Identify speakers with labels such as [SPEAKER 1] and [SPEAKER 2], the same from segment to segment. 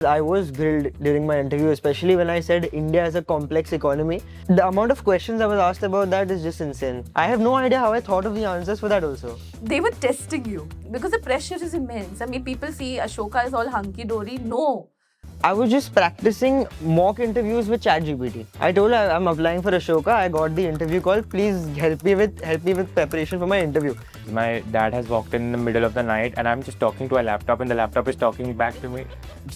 [SPEAKER 1] I was grilled during my interview, especially when I said India is a complex economy. The amount of questions I was asked about that is just insane. I have no idea how I thought of the answers for that also.
[SPEAKER 2] They were testing you because the pressure is immense. I mean, people see Ashoka is all hunky-dory. No.
[SPEAKER 1] I was just practicing mock interviews with ChatGPT. I told her I'm applying for Ashoka. I got the interview call. Please help me with preparation for my interview.
[SPEAKER 3] My dad has walked in the middle of the night and I'm just talking to a laptop and the laptop is talking back to me.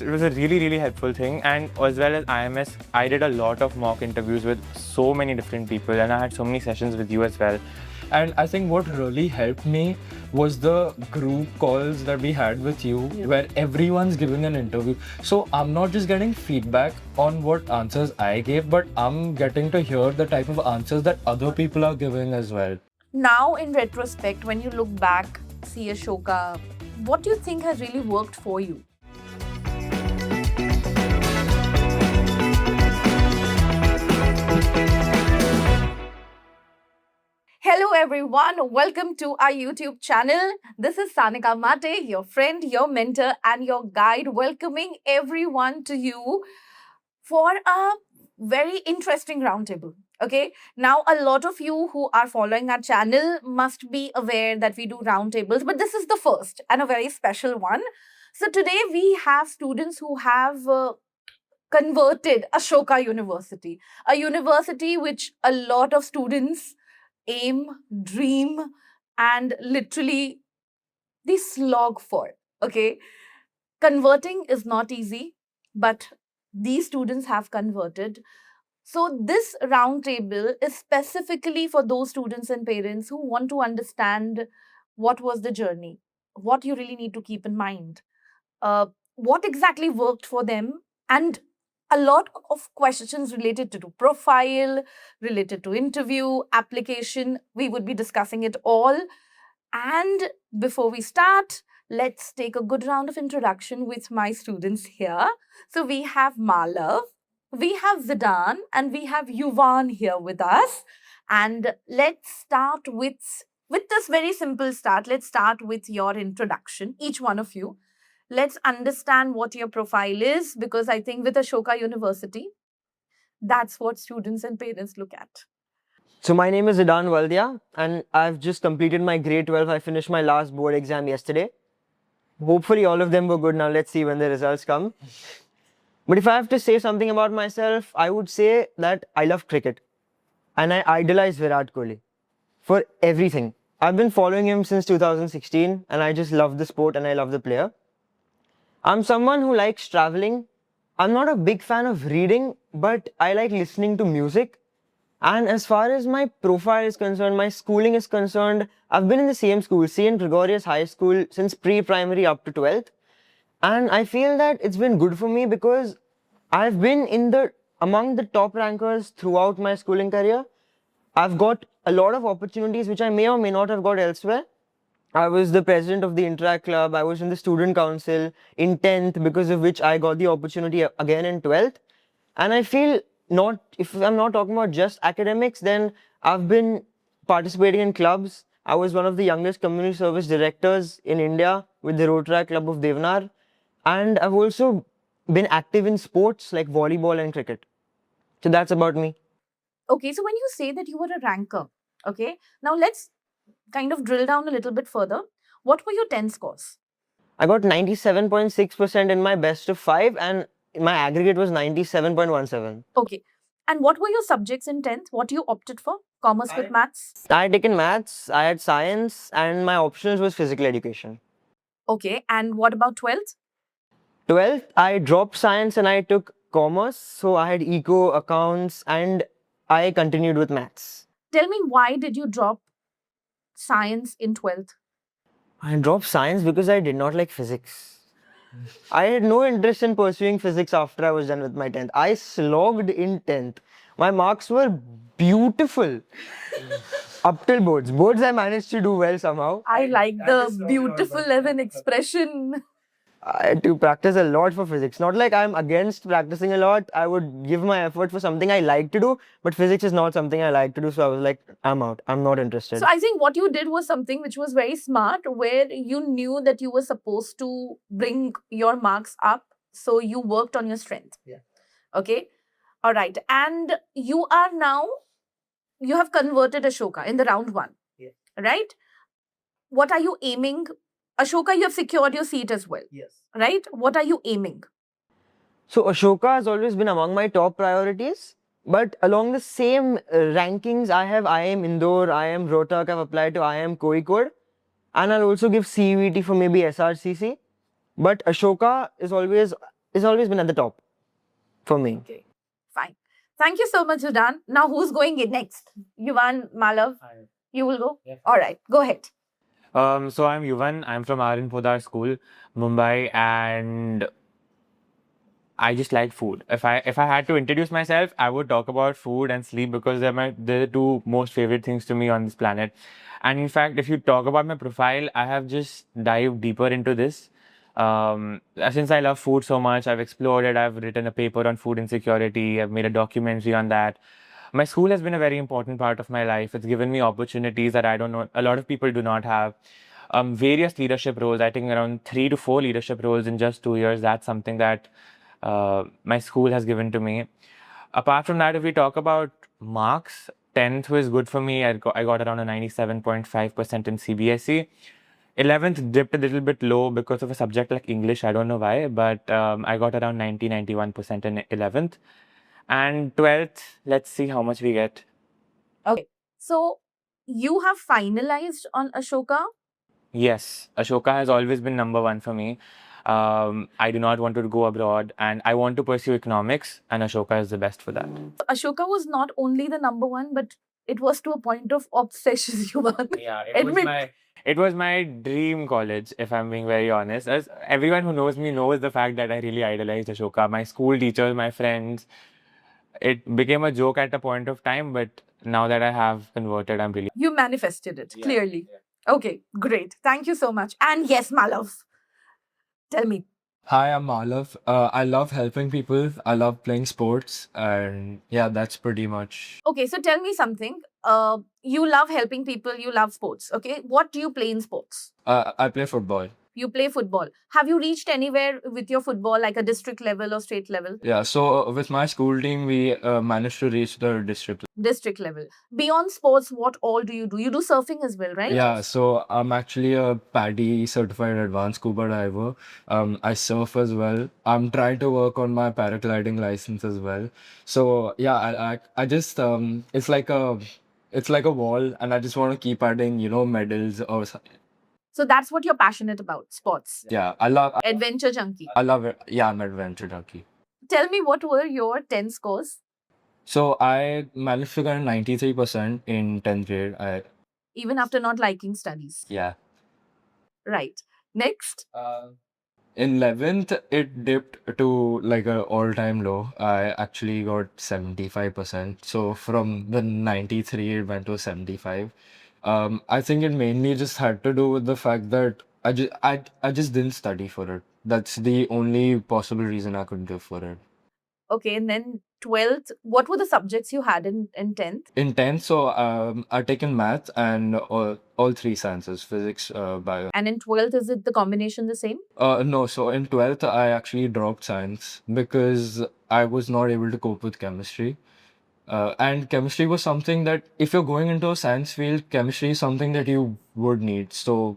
[SPEAKER 3] It was a really helpful thing. And as well as IMS, I did a lot of mock interviews with so many different people and I had so many sessions with you as well.
[SPEAKER 4] And I think what really helped me was the group calls that we had with you, where everyone's giving an interview. So I'm not just getting feedback on what answers I gave, but I'm getting to hear the type of answers that other people are giving as well.
[SPEAKER 2] Now, in retrospect, when you look back, see Ashoka, what do you think has really worked for you? Hello everyone, welcome to our YouTube channel. This is Sanika Mate, your friend, your mentor and your guide, welcoming everyone to you for a very interesting roundtable. Okay, now a lot of you who are following our channel must be aware that we do roundtables, but this is the first and a very special one. So today we have students who have converted Ashoka University, a university which a lot of students aim, dream, and literally they slog for. Okay, converting is not easy, but these students have converted. So this roundtable is specifically for those students and parents who want to understand what was the journey, what you really need to keep in mind, what exactly worked for them, and a lot of questions related to profile, related to interview, application. We would be discussing it all. And before we start, let's take a good round of introduction with my students here. So we have Malav, we have Zidan, and we have Yuvan here with us. And let's start with this very simple start. Let's start with your introduction, each one of you. Let's understand what your profile is, because I think with Ashoka University, that's what students and parents look at.
[SPEAKER 1] So my name is Zidan Waldia and I've just completed my grade 12. I finished my last board exam yesterday. Hopefully all of them were good. Now let's see when the results come. But if I have to say something about myself, I would say that I love cricket and I idolize Virat Kohli for everything. I've been following him since 2016 and I just love the sport and I love the player. I'm someone who likes traveling. I'm not a big fan of reading, but I like listening to music. And as far as my profile is concerned, my schooling is concerned, I've been in the same school, St. Gregorius High School, since pre-primary up to 12th. And I feel that it's been good for me because I've been among the top rankers throughout my schooling career. I've got a lot of opportunities which I may or may not have got elsewhere. I was the president of the Interact Club. I was in the student council in 10th, because of which I got the opportunity again in 12th. And I feel if I'm not talking about just academics, then I've been participating in clubs. I was one of the youngest community service directors in India with the Rohtak Club of Devanar. And I've also been active in sports like volleyball and cricket. So that's about me.
[SPEAKER 2] Okay, so when you say that you were a ranker, okay, now let's kind of drill down a little bit further. What were your 10 scores?
[SPEAKER 1] I got 97.6% in my best of 5 and my aggregate was 97.17.
[SPEAKER 2] Okay. And what were your subjects in 10th? What you opted for? Commerce with maths?
[SPEAKER 1] I had taken maths, I had science, and my options was physical education.
[SPEAKER 2] Okay. And what about 12th?
[SPEAKER 1] 12th, I dropped science and I took commerce. So I had eco, accounts, and I continued with maths.
[SPEAKER 2] Tell me, why did you drop science in 12th?
[SPEAKER 1] I dropped science because I did not like physics. I had no interest in pursuing physics after I was done with my 10th. I slogged in 10th. My marks were beautiful. Up till boards. Boards I managed to do well somehow.
[SPEAKER 2] I like the beautiful as an expression.
[SPEAKER 1] I had to practice a lot for physics. Not like I'm against practicing a lot. I would give my effort for something I like to do, but physics is not something I like to do. So I was like, I'm out. I'm not interested.
[SPEAKER 2] So I think what you did was something which was very smart, where you knew that you were supposed to bring your marks up So you worked on your strength.
[SPEAKER 1] Yeah.
[SPEAKER 2] Okay. All right. And you are now, you have converted Ashoka in the round one.
[SPEAKER 1] Yeah.
[SPEAKER 2] Right? What are you aiming? Ashoka, you have secured your seat as well.
[SPEAKER 1] Yes.
[SPEAKER 2] Right? What are you aiming?
[SPEAKER 1] So Ashoka has always been among my top priorities. But along the same rankings, I have IIM Indore, IIM Rohtak, I've applied to IIM Kozhikode, and I'll also give CVT for maybe SRCC. But Ashoka is always been at the top for me.
[SPEAKER 2] Okay. Fine. Thank you so much, Sudan. Now who's going in next? Yuvan, Malav, you will go?
[SPEAKER 3] Yeah.
[SPEAKER 2] All right. Go ahead.
[SPEAKER 3] So I'm Yuvan. I'm from Aryan Podar School, Mumbai, and I just like food. If I had to introduce myself, I would talk about food and sleep because they're the two most favorite things to me on this planet. And in fact, if you talk about my profile, I have just dived deeper into this. Since I love food so much, I've explored it. I've written a paper on food insecurity. I've made a documentary on that. My school has been a very important part of my life. It's given me opportunities that I don't know a lot of people do not have. Various leadership roles. I think around 3 to 4 leadership roles in just 2 years. That's something that my school has given to me. Apart from that, if we talk about marks, 10th was good for me. I got around a 97.5% in CBSE. 11th dipped a little bit low because of a subject like English. I don't know why, but I got around 91% in 11th. And 12th, let's see how much we get.
[SPEAKER 2] Okay. So you have finalized on Ashoka.
[SPEAKER 3] Yes, Ashoka has always been number one for me. I do not want to go abroad and I want to pursue economics, and Ashoka is the best for that.
[SPEAKER 2] Ashoka was not only the number one, but it was to a point of obsession, Yuvan.
[SPEAKER 3] Yeah,
[SPEAKER 2] Admit.
[SPEAKER 3] it was my dream college, if I'm being very honest. As everyone who knows me knows the fact that I really idolized Ashoka. My school teachers, my friends. It became a joke at a point of time, but now that I have converted, I'm really
[SPEAKER 2] You manifested it
[SPEAKER 3] Yeah,
[SPEAKER 2] clearly. Okay, great. Thank you so much. And yes, Malav, tell me.
[SPEAKER 4] Hi, I'm Malav. I love helping people. I love playing sports, and yeah, that's pretty much.
[SPEAKER 2] Okay, so tell me something. You love helping people, you love sports. Okay, what do you play in sports?
[SPEAKER 4] I play football.
[SPEAKER 2] You play football. Have you reached anywhere with your football, like a district level or state level?
[SPEAKER 4] Yeah, so with my school team, we managed to reach the district.
[SPEAKER 2] District level. Beyond sports, what all do you do? You do surfing as well, right?
[SPEAKER 4] Yeah, so I'm actually a PADI certified advanced scuba diver. I surf as well. I'm trying to work on my paragliding license as well. So yeah, I just it's like a wall, and I just want to keep adding, medals or
[SPEAKER 2] So that's what you're passionate about, sports.
[SPEAKER 4] yeah.
[SPEAKER 2] Adventure junkie.
[SPEAKER 4] I love it. Yeah, I'm adventure junkie.
[SPEAKER 2] Tell me, what were your 10 scores?
[SPEAKER 4] So I managed to get 93% in 10th grade.
[SPEAKER 2] Even after not liking studies.
[SPEAKER 4] Yeah.
[SPEAKER 2] Right. Next.
[SPEAKER 4] In 11th, it dipped to like a all-time low. I actually got 75%. So from the 93, it went to 75. I think it mainly just had to do with the fact that I just didn't study for it. That's the only possible reason I could give for it.
[SPEAKER 2] Okay, and then 12th, what were the subjects you had in 10th?
[SPEAKER 4] In 10th, so I've taken math and all three sciences, physics, bio.
[SPEAKER 2] And in 12th, is it the combination the same?
[SPEAKER 4] No, so in 12th, I actually dropped science because I was not able to cope with chemistry. And chemistry was something that, if you're going into a science field, chemistry is something that you would need. So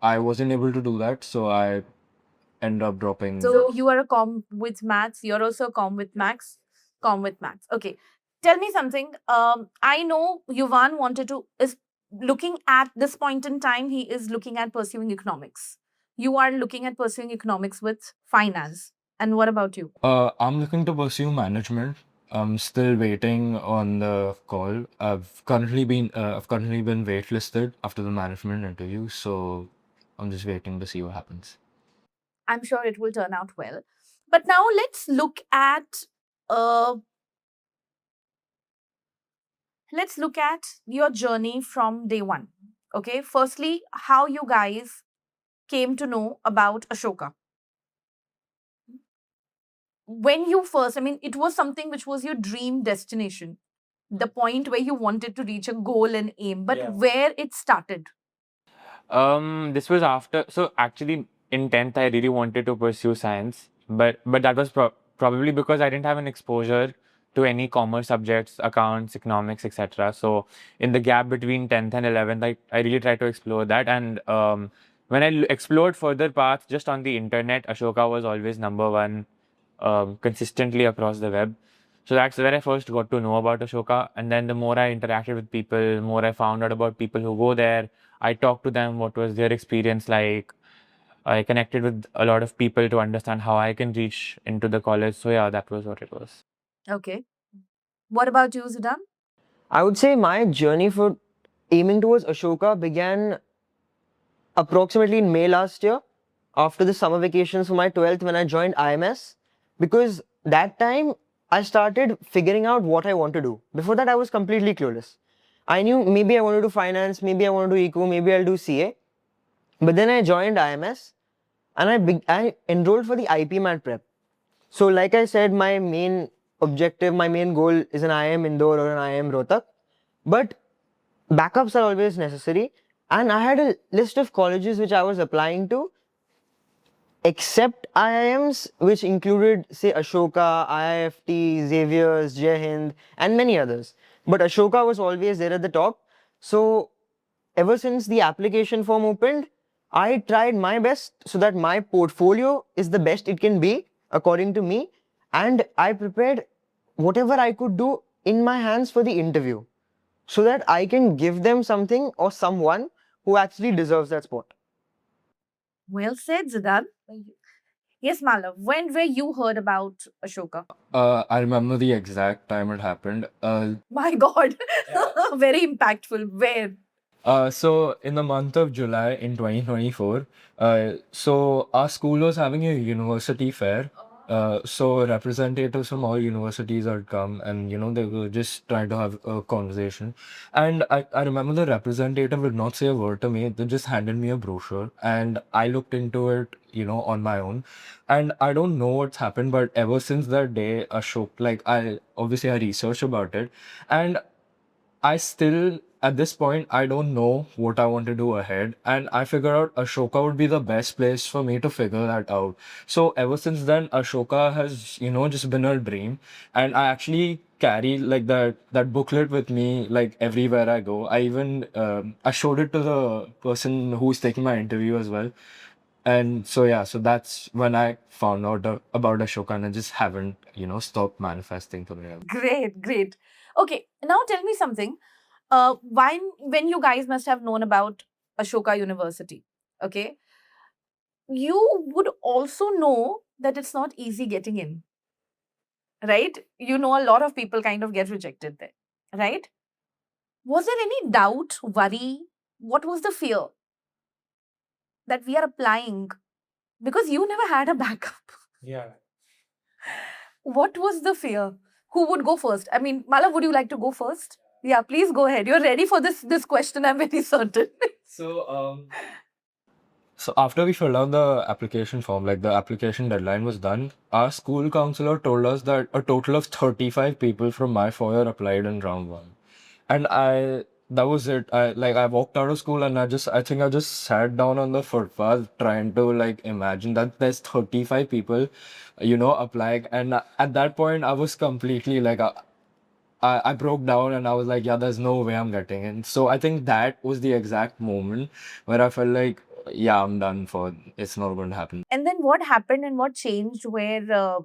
[SPEAKER 4] I wasn't able to do that. So I ended up dropping.
[SPEAKER 2] So you are a com with maths. You're also a com with maths. Com with maths. Okay. Tell me something. I know Yuvan is looking at this point in time. He is looking at pursuing economics. You are looking at pursuing economics with finance. And what about you?
[SPEAKER 4] I'm looking to pursue management. I'm still waiting on the call. I've currently been waitlisted after the management interview, so I'm just waiting to see what happens.
[SPEAKER 2] I'm sure it will turn out well. But now uh, let's look at your journey from day one. Okay, firstly, how you guys came to know about Ashoka. When you first, I mean, it was something which was your dream destination, the point where you wanted to reach a goal and aim, but
[SPEAKER 3] Yeah.
[SPEAKER 2] where it started.
[SPEAKER 3] This was after. So actually, in 10th, I really wanted to pursue science, but that was probably because I didn't have an exposure to any commerce subjects, accounts, economics, etc. So in the gap between 10th and 11th, I really tried to explore that. And when I explored further paths just on the internet, Ashoka was always number one consistently across the web. So that's where I first got to know about Ashoka. And then the more I interacted with people, the more I found out about people who go there. I talked to them, what was their experience like. I connected with a lot of people to understand how I can reach into the college. So yeah, that was what it was.
[SPEAKER 2] Okay. What about you, Zidan?
[SPEAKER 1] I would say my journey for aiming towards Ashoka began approximately in May last year, after the summer vacations for my 12th when I joined IMS, because that time I started figuring out what I want to do. Before that, I was completely clueless. I knew maybe I want to do finance, maybe I want to do eco, maybe I'll do CA. But then I joined IMS and I enrolled for the IPMAT prep. So, like I said, my main objective, my main goal is an IIM Indore or an IIM Rohtak. But backups are always necessary. And I had a list of colleges which I was applying to, except IIMs, which included, say, Ashoka, IIFT, Xavier's, Jai Hind, and many others. But Ashoka was always there at the top. So, ever since the application form opened, I tried my best so that my portfolio is the best it can be, according to me. And I prepared whatever I could do in my hands for the interview so that I can give them something or someone who actually deserves that spot.
[SPEAKER 2] Well said, Zidan. Yes, Malav. When were you heard about Ashoka?
[SPEAKER 4] I remember the exact time it happened.
[SPEAKER 2] My God. Very impactful. Where?
[SPEAKER 4] So in the month of July in 2024, so our school was having a university fair. So representatives from all universities had come and they were just trying to have a conversation. And I remember the representative did not say a word to me. They just handed me a brochure and I looked into it, on my own. And I don't know what's happened, but ever since that day, Ashok, like I researched about it and I still, at this point, I don't know what I want to do ahead. And I figured out Ashoka would be the best place for me to figure that out. So ever since then, Ashoka has, just been a dream. And I actually carry like that booklet with me like everywhere I go. I even I showed it to the person who's taking my interview as well. And so yeah, so that's when I found out about Ashoka and I just haven't, stopped manifesting for it.
[SPEAKER 2] Great, great. Okay, now tell me something. When you guys must have known about Ashoka University, okay, you would also know that it's not easy getting in, right? You know, a lot of people kind of get rejected there, right? Was there any doubt, worry? What was the fear that we are applying? Because you never had a backup.
[SPEAKER 3] Yeah.
[SPEAKER 2] What was the fear? Who would go first? I mean, Mala, would you like to go first? Yeah, please go ahead. You're ready for this question, I'm very certain.
[SPEAKER 4] So after we filled out the application form, like the application deadline was done, our school counselor told us that a total of 35 people from my foyer applied in round one. And that was it. I walked out of school and I think I just sat down on the footpath trying to like imagine that there's 35 people, applying. And at that point, I was completely like, I broke down and I was like, yeah, there's no way I'm getting in. So I think that was the exact moment where I felt like, yeah, I'm done for. It's not going to happen.
[SPEAKER 2] And then what happened and what changed where,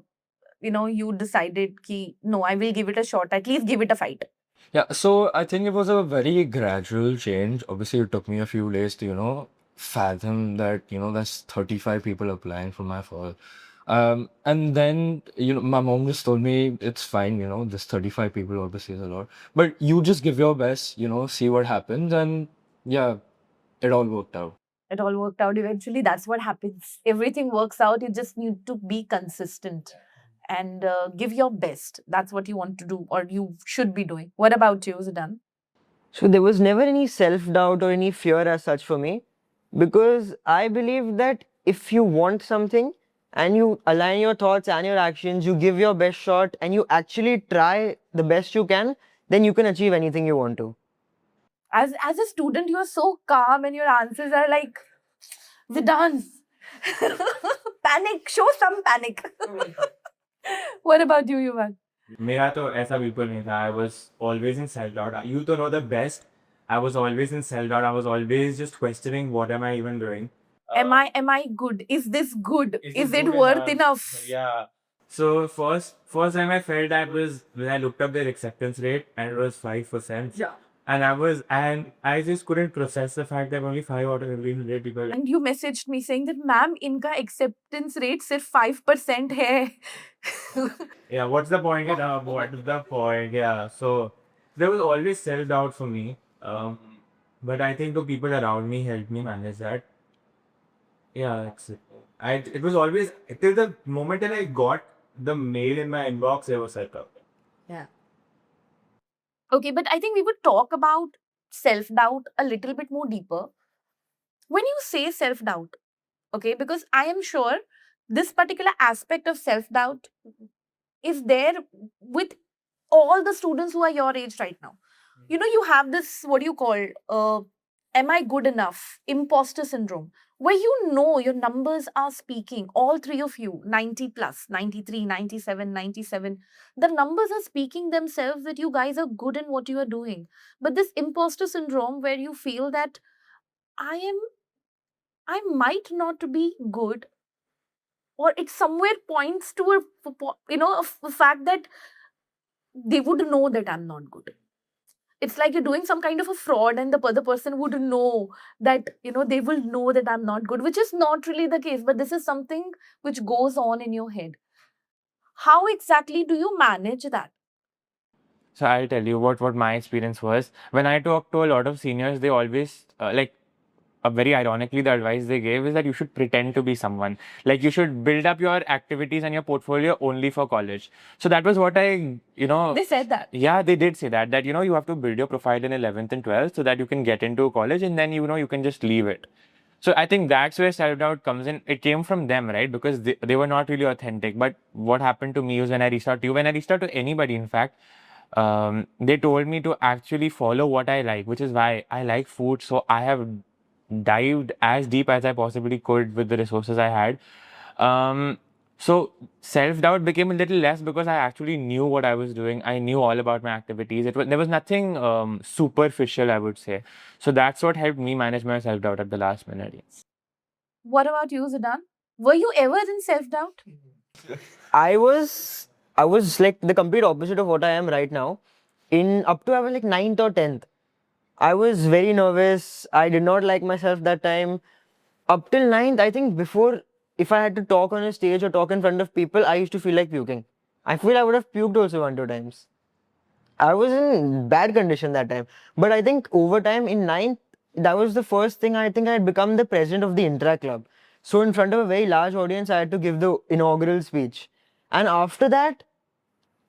[SPEAKER 2] you decided ki, no, I will give it a shot, at least give it a fight.
[SPEAKER 4] Yeah, so I think it was a very gradual change. Obviously, it took me a few days to, fathom that, there's 35 people applying for my fall. And then, my mom just told me it's fine, there's 35 people obviously is a lot. But you just give your best, see what happens. And yeah, it all worked out.
[SPEAKER 2] It all worked out eventually. That's what happens. Everything works out. You just need to be consistent and give your best. That's what you want to do or you should be doing. What about you, Zidan?
[SPEAKER 1] So there was never any self-doubt or any fear as such for me, because I believe that if you want something and you align your thoughts and your actions, you give your best shot and you actually try the best you can, then you can achieve anything you want to.
[SPEAKER 2] As a student, you're so calm and your answers are like, Zidan, Panic. Show some panic. What about you, Yuvan?
[SPEAKER 3] मेरा तो ऐसा बिल्कुल नहीं था. I was always in self doubt. You to know the best. I was always in self doubt. I was always just questioning what am I even doing.
[SPEAKER 2] Am I good? Is this good? Is it
[SPEAKER 3] good
[SPEAKER 2] worth enough?
[SPEAKER 3] Yeah. So first time I felt that was when I looked up their acceptance rate and it was 5%.
[SPEAKER 2] Yeah.
[SPEAKER 3] And I just couldn't process the fact that only 5 out of every 100 people.
[SPEAKER 2] And you messaged me saying that, ma'am, इनका acceptance rate सिर्फ 5% है.
[SPEAKER 3] Yeah, what's the point? What's the point? Yeah. So there was always self doubt for me. But I think the people around me helped me manage that. Yeah, that's it. It was always till the moment that I got the mail in my inbox, there was self doubt.
[SPEAKER 2] Yeah. Okay, but I think we would talk about self-doubt a little bit more deeper. When you say self-doubt, okay, because I am sure this particular aspect of self-doubt is there with all the students who are your age right now. You know, you have this, what do you call, am I good enough? Imposter syndrome, where you know your numbers are speaking, all three of you, 90 plus, 93, 97, 97. The numbers are speaking themselves that you guys are good in what you are doing. But this imposter syndrome, where you feel that I might not be good, or it somewhere points to a fact that they would know that I'm not good. It's like you're doing some kind of a fraud, and the other person would know that, they will know that I'm not good, which is not really the case. But this is something which goes on in your head. How exactly do you manage that?
[SPEAKER 3] So I'll tell you what my experience was. When I talk to a lot of seniors, they always very ironically, the advice they gave is that you should pretend to be someone. Like you should build up your activities and your portfolio only for college. So that was what
[SPEAKER 2] They said that.
[SPEAKER 3] Yeah, they did say that you have to build your profile in 11th and 12th so that you can get into college, and then you can just leave it. So I think that's where self-doubt comes in. It came from them, right? Because they were not really authentic. But what happened to me was when I reached out to you, when I reached out to anybody, in fact, they told me to actually follow what I like, which is why I like food. So I have dived as deep as I possibly could with the resources I had. So self-doubt became a little less because I actually knew what I was doing. I knew all about my activities. There was nothing superficial, I would say. So that's what helped me manage my self-doubt at the last minute.
[SPEAKER 2] What about you, Zidan? Were you ever in self-doubt?
[SPEAKER 1] I was like the complete opposite of what I am right now. In up to I was like 9th or 10th, I was very nervous. I did not like myself that time. Up till 9th, I think before, if I had to talk on a stage or talk in front of people, I used to feel like puking. I feel I would have puked also 1 2 times. I was in bad condition that time. But I think over time in 9th, that was the first thing. I think I had become the president of the intra club. So in front of a very large audience, I had to give the inaugural speech. And after that,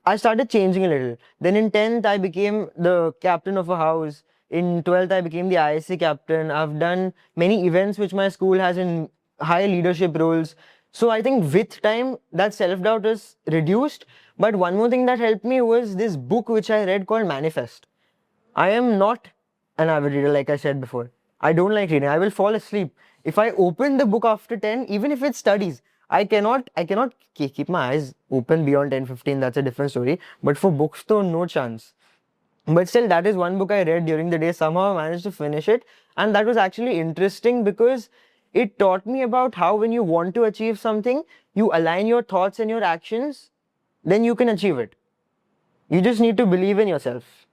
[SPEAKER 1] I started changing a little. Then in 10th, I became the captain of a house. In 12th, I became the ISC captain. I've done many events which my school has in high leadership roles. So I think with time, that self-doubt is reduced. But one more thing that helped me was this book which I read called Manifest. I am not an avid reader, like I said before. I don't like reading. I will fall asleep. If I open the book after 10, even if it's studies, I cannot keep my eyes open beyond 10, 15. That's a different story. But for books, though, no chance. But still, that is one book I read during the day. Somehow I managed to finish it. And that was actually interesting because it taught me about how when you want to achieve something, you align your thoughts and your actions, then you can achieve it. You just need to believe in yourself.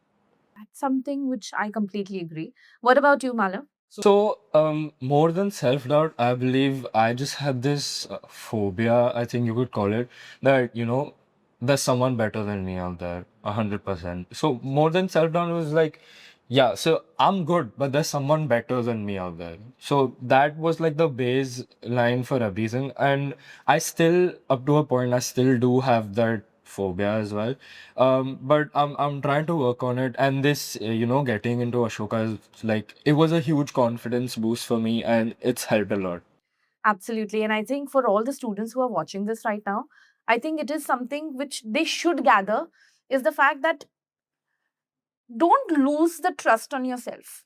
[SPEAKER 2] That's something which I completely agree. What about you, Mala?
[SPEAKER 4] So, more than self-doubt, I believe I just had this phobia, I think you could call it, that, there's someone better than me out there, 100%. So, more than self-doubt, it was like, yeah, so I'm good, but there's someone better than me out there. So, that was like the baseline for everything. And I still, up to a point, I still do have that phobia as well. But I'm trying to work on it, and this getting into Ashoka is like it was a huge confidence boost for me, and it's helped a lot.
[SPEAKER 2] Absolutely. And I think for all the students who are watching this right now, I think it is something which they should gather is the fact that don't lose the trust on yourself.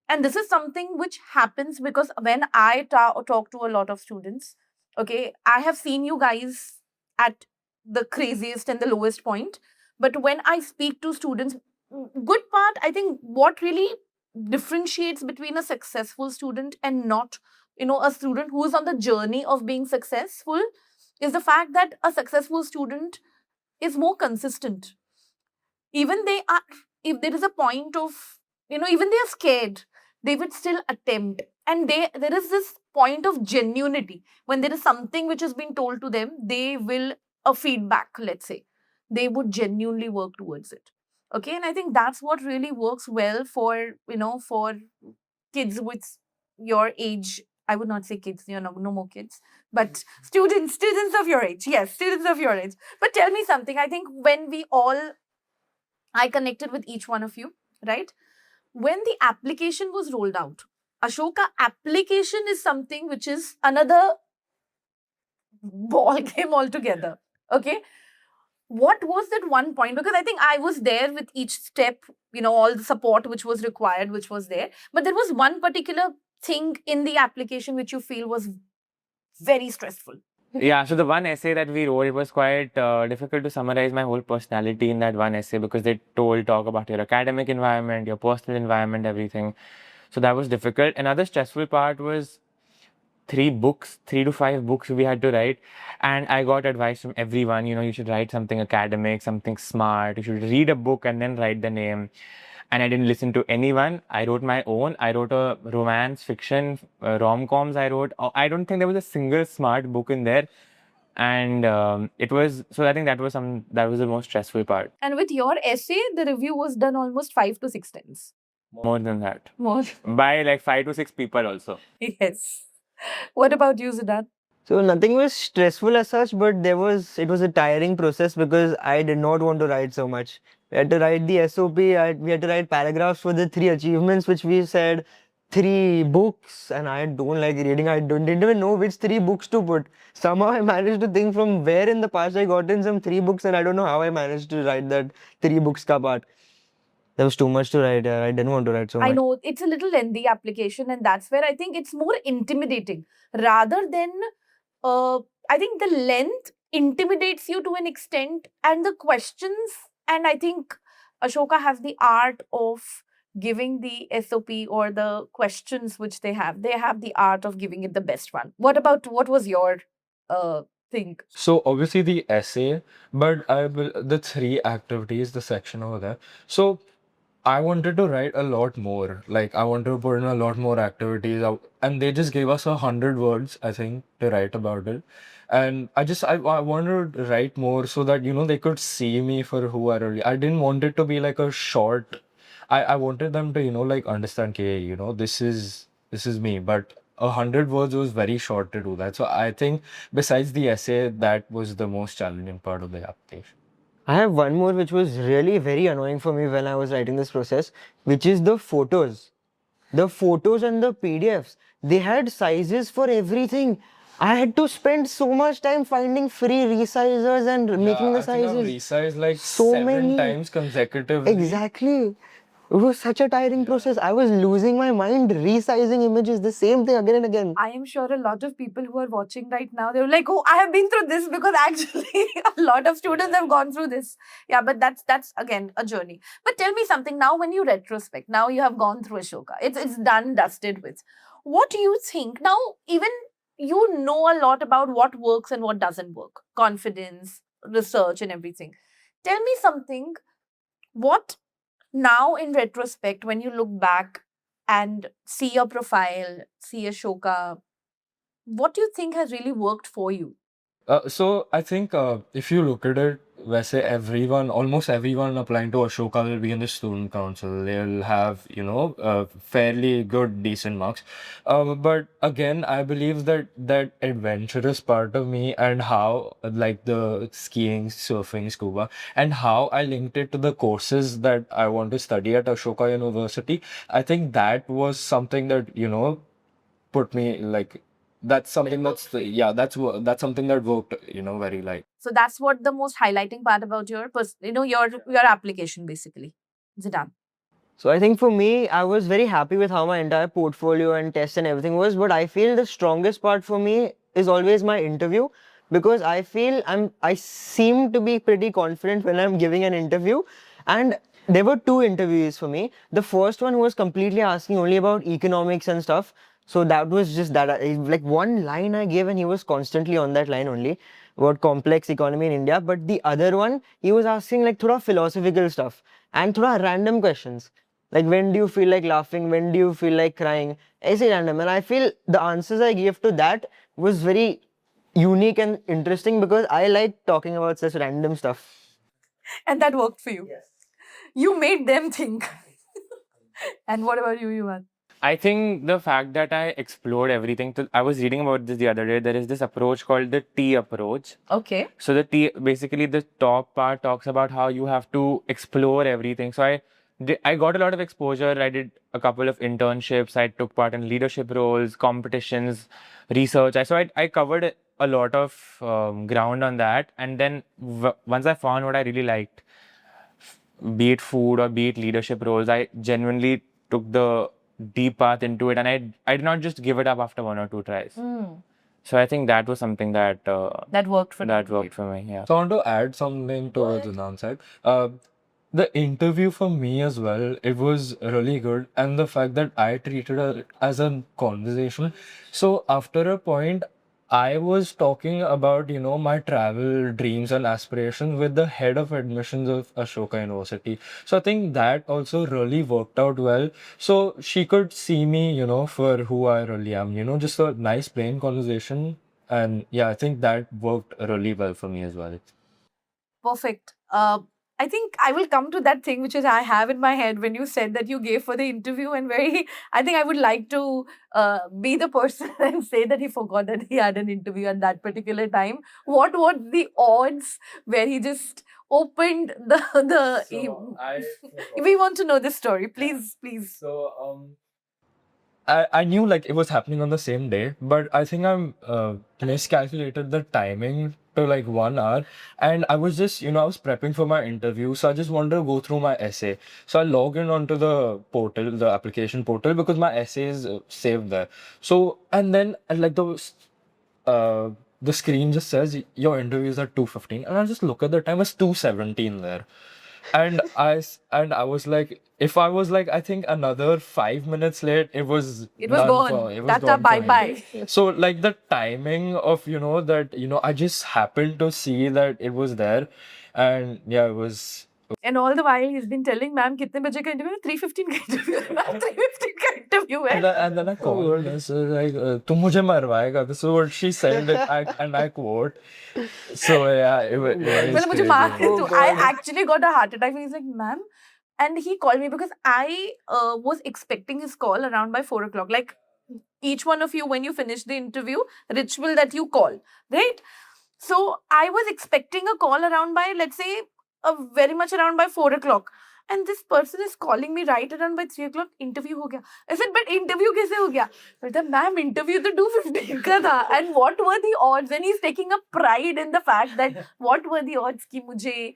[SPEAKER 2] And this is something which happens because when I talk to a lot of students, Okay, I have seen you guys at the craziest and the lowest point. But when I speak to students, good part, I think what really differentiates between a successful student and not, a student who is on the journey of being successful is the fact that a successful student is more consistent. Even they are, if there is a point of, even they are scared, they would still attempt. And there is this point of genuinity. When there is something which has been told to them, they will, a feedback, let's say, they would genuinely work towards it. Okay, and I think that's what really works well for, for kids with your age. I would not say kids, no more kids, but students of your age. Yes, students of your age. But tell me something. I think when we all, I connected with each one of you, right? When the application was rolled out, Ashoka, application is something which is another ball game altogether. Okay. What was that one point? Because I think I was there with each step, all the support which was required, which was there. But there was one particular thing in the application which you feel was very stressful.
[SPEAKER 3] Yeah, so the one essay that we wrote, it was quite difficult to summarize my whole personality in that one essay because they talk about your academic environment, your personal environment, everything. So that was difficult. Another stressful part was 3 to 5 books we had to write. And I got advice from everyone, you should write something academic, something smart. You should read a book and then write the name. And I didn't listen to anyone. I wrote my own. I wrote a romance, fiction, rom-coms I wrote. I don't think there was a single smart book in there. And it was, so I think that was the most stressful part.
[SPEAKER 2] And with your essay, the review was done almost 5 to 6 times.
[SPEAKER 3] More than that.
[SPEAKER 2] More.
[SPEAKER 3] By like 5 to 6 people also.
[SPEAKER 2] Yes. What about you, Zidan?
[SPEAKER 1] So nothing was stressful as such, but it was a tiring process because I did not want to write so much. We had to write the SOP, we had to write paragraphs for the 3 achievements which we said, 3 books, and I don't like reading. Didn't even know which 3 books to put. Somehow I managed to think from where in the past I got in some 3 books, and I don't know how I managed to write that 3 books ka part. There was too much to write. I didn't want to write so much.
[SPEAKER 2] I know it's a little lengthy application, and that's where I think it's more intimidating rather than. I think the length intimidates you to an extent, and the questions. And I think Ashoka has the art of giving the SOP or the questions which they have. They have the art of giving it the best one. What was your thing?
[SPEAKER 4] So obviously the essay, but the 3 activities, the section over there. So I wanted to write a lot more. Like I wanted to put in a lot more activities, and they just gave us 100 words, I think, to write about it. And I wanted to write more so that they could see me for who I really. I didn't want it to be like a short. I wanted them to like understand, okay, this is me. But 100 words was very short to do that. So I think besides the essay, that was the most challenging part of the application.
[SPEAKER 1] I have one more which was really very annoying for me when I was writing this process, which is the photos. The photos and the PDFs, they had sizes for everything. I had to spend so much time finding free resizers and making the
[SPEAKER 4] I think I've
[SPEAKER 1] sizes.
[SPEAKER 4] resized like
[SPEAKER 1] So
[SPEAKER 4] 7
[SPEAKER 1] many.
[SPEAKER 4] times consecutively.
[SPEAKER 1] Exactly. It was such a tiring process. I was losing my mind resizing images, the same thing again and again.
[SPEAKER 2] I am sure a lot of people who are watching right now, they're like, "Oh, I have been through this," because actually a lot of students have gone through this. Yeah, but that's again a journey. But tell me something now. When you retrospect, now you have gone through Ashoka. It's done, dusted with. What do you think now? Even you know a lot about what works and what doesn't work. Confidence, research, and everything. Tell me something. What now in retrospect, when you look back and see your profile, see Ashoka, what do you think has really worked for you?
[SPEAKER 4] So I think if you look at it, वैसे almost everyone applying to Ashoka will be in the student council. They'll have, fairly good, decent marks. But again, I believe that adventurous part of me and how, like the skiing, surfing, scuba, and how I linked it to the courses that I want to study at Ashoka University, I think that was something that, put me like that's something that's something that worked very like.
[SPEAKER 2] So that's what the most highlighting part about your your application basically. Zidan.
[SPEAKER 1] So I think for me, I was very happy with how my entire portfolio and tests and everything was. But I feel the strongest part for me is always my interview, because I feel I seem to be pretty confident when I'm giving an interview. And there were two interviews for me. The first one was completely asking only about economics and stuff. So that was just that, like one line I gave, and he was constantly on that line only about complex economy in India. But the other one, he was asking like thoda philosophical stuff and thoda random questions. Like, when do you feel like laughing? When do you feel like crying? Aise random. And I feel the answers I gave to that was very unique and interesting, because I like talking about such random stuff.
[SPEAKER 2] And that worked for you. Yes. You made them think. And what about you, Yuvan?
[SPEAKER 3] I think the fact that I explored everything. I was reading about this the other day. There is this approach called the T approach.
[SPEAKER 2] Okay.
[SPEAKER 3] So the T, basically the top part talks about how you have to explore everything. So I got a lot of exposure. I did a couple of internships. I took part in leadership roles, competitions, research. I covered a lot of ground on that. And then once I found what I really liked, be it food or be it leadership roles, I genuinely took the deep path into it, and I did not just give it up after one or two tries. So I think that was something that
[SPEAKER 2] That worked for
[SPEAKER 3] that worked for me. Yeah.
[SPEAKER 4] So I want to add something towards the downside. The interview for me as well, it was really good, and the fact that I treated it as a conversation. So after a point, I was talking about, my travel dreams and aspirations with the head of admissions of Ashoka University. So I think that also really worked out well. So she could see me, for who I really am, just a nice plain conversation. And yeah, I think that worked really well for me as well.
[SPEAKER 2] Perfect. I think I will come to that thing which is I have in my head when you said that you gave for the interview, and I think I would like to be the person and say that he forgot that he had an interview at that particular time. What were the odds where he just opened the
[SPEAKER 4] So I
[SPEAKER 2] we want to know this story, please.
[SPEAKER 4] So I knew like it was happening on the same day, but I think I'm miscalculated the timing to like 1 hour, and I was just I was prepping for my interview, so I just wanted to go through my essay. So I logged in onto the portal, the application portal, because my essay is saved there. So and then like the screen just says your interview is at 2:15, and I just look at the time, it's 2:17 there. And I was like, if I was like, I think another 5 minutes late, it was done
[SPEAKER 2] gone.
[SPEAKER 4] it was
[SPEAKER 2] Tata,
[SPEAKER 4] gone for
[SPEAKER 2] bye
[SPEAKER 4] me.
[SPEAKER 2] bye.
[SPEAKER 4] So like the timing of that I just happened to see that it was there, and yeah, it was.
[SPEAKER 2] And all the while he's been telling ma'am कितने बजे का interview है? 3:15 का interview है ma'am, 3:15 का interview है.
[SPEAKER 4] And then I called her and said like, "तुम मुझे मरवाएगा." This is what she said, and I quote. So yeah, it was
[SPEAKER 2] मतलब मुझे
[SPEAKER 4] crazy.
[SPEAKER 2] मार तू. I actually got a heart attack when he's like, ma'am. And he called me because I was expecting his call around by 4 o'clock. Like each one of you, when you finish the interview, ritual that you call, right? So I was expecting a call around by, let's say, very much around by 4 o'clock. And this person is calling me right around by 3 o'clock. Interview हो गया. I said, but interview कैसे हो गया? I said, ma'am, interview तो 2:15 का था. And what were the odds? And he's taking a pride in the fact that what were the odds कि मुझे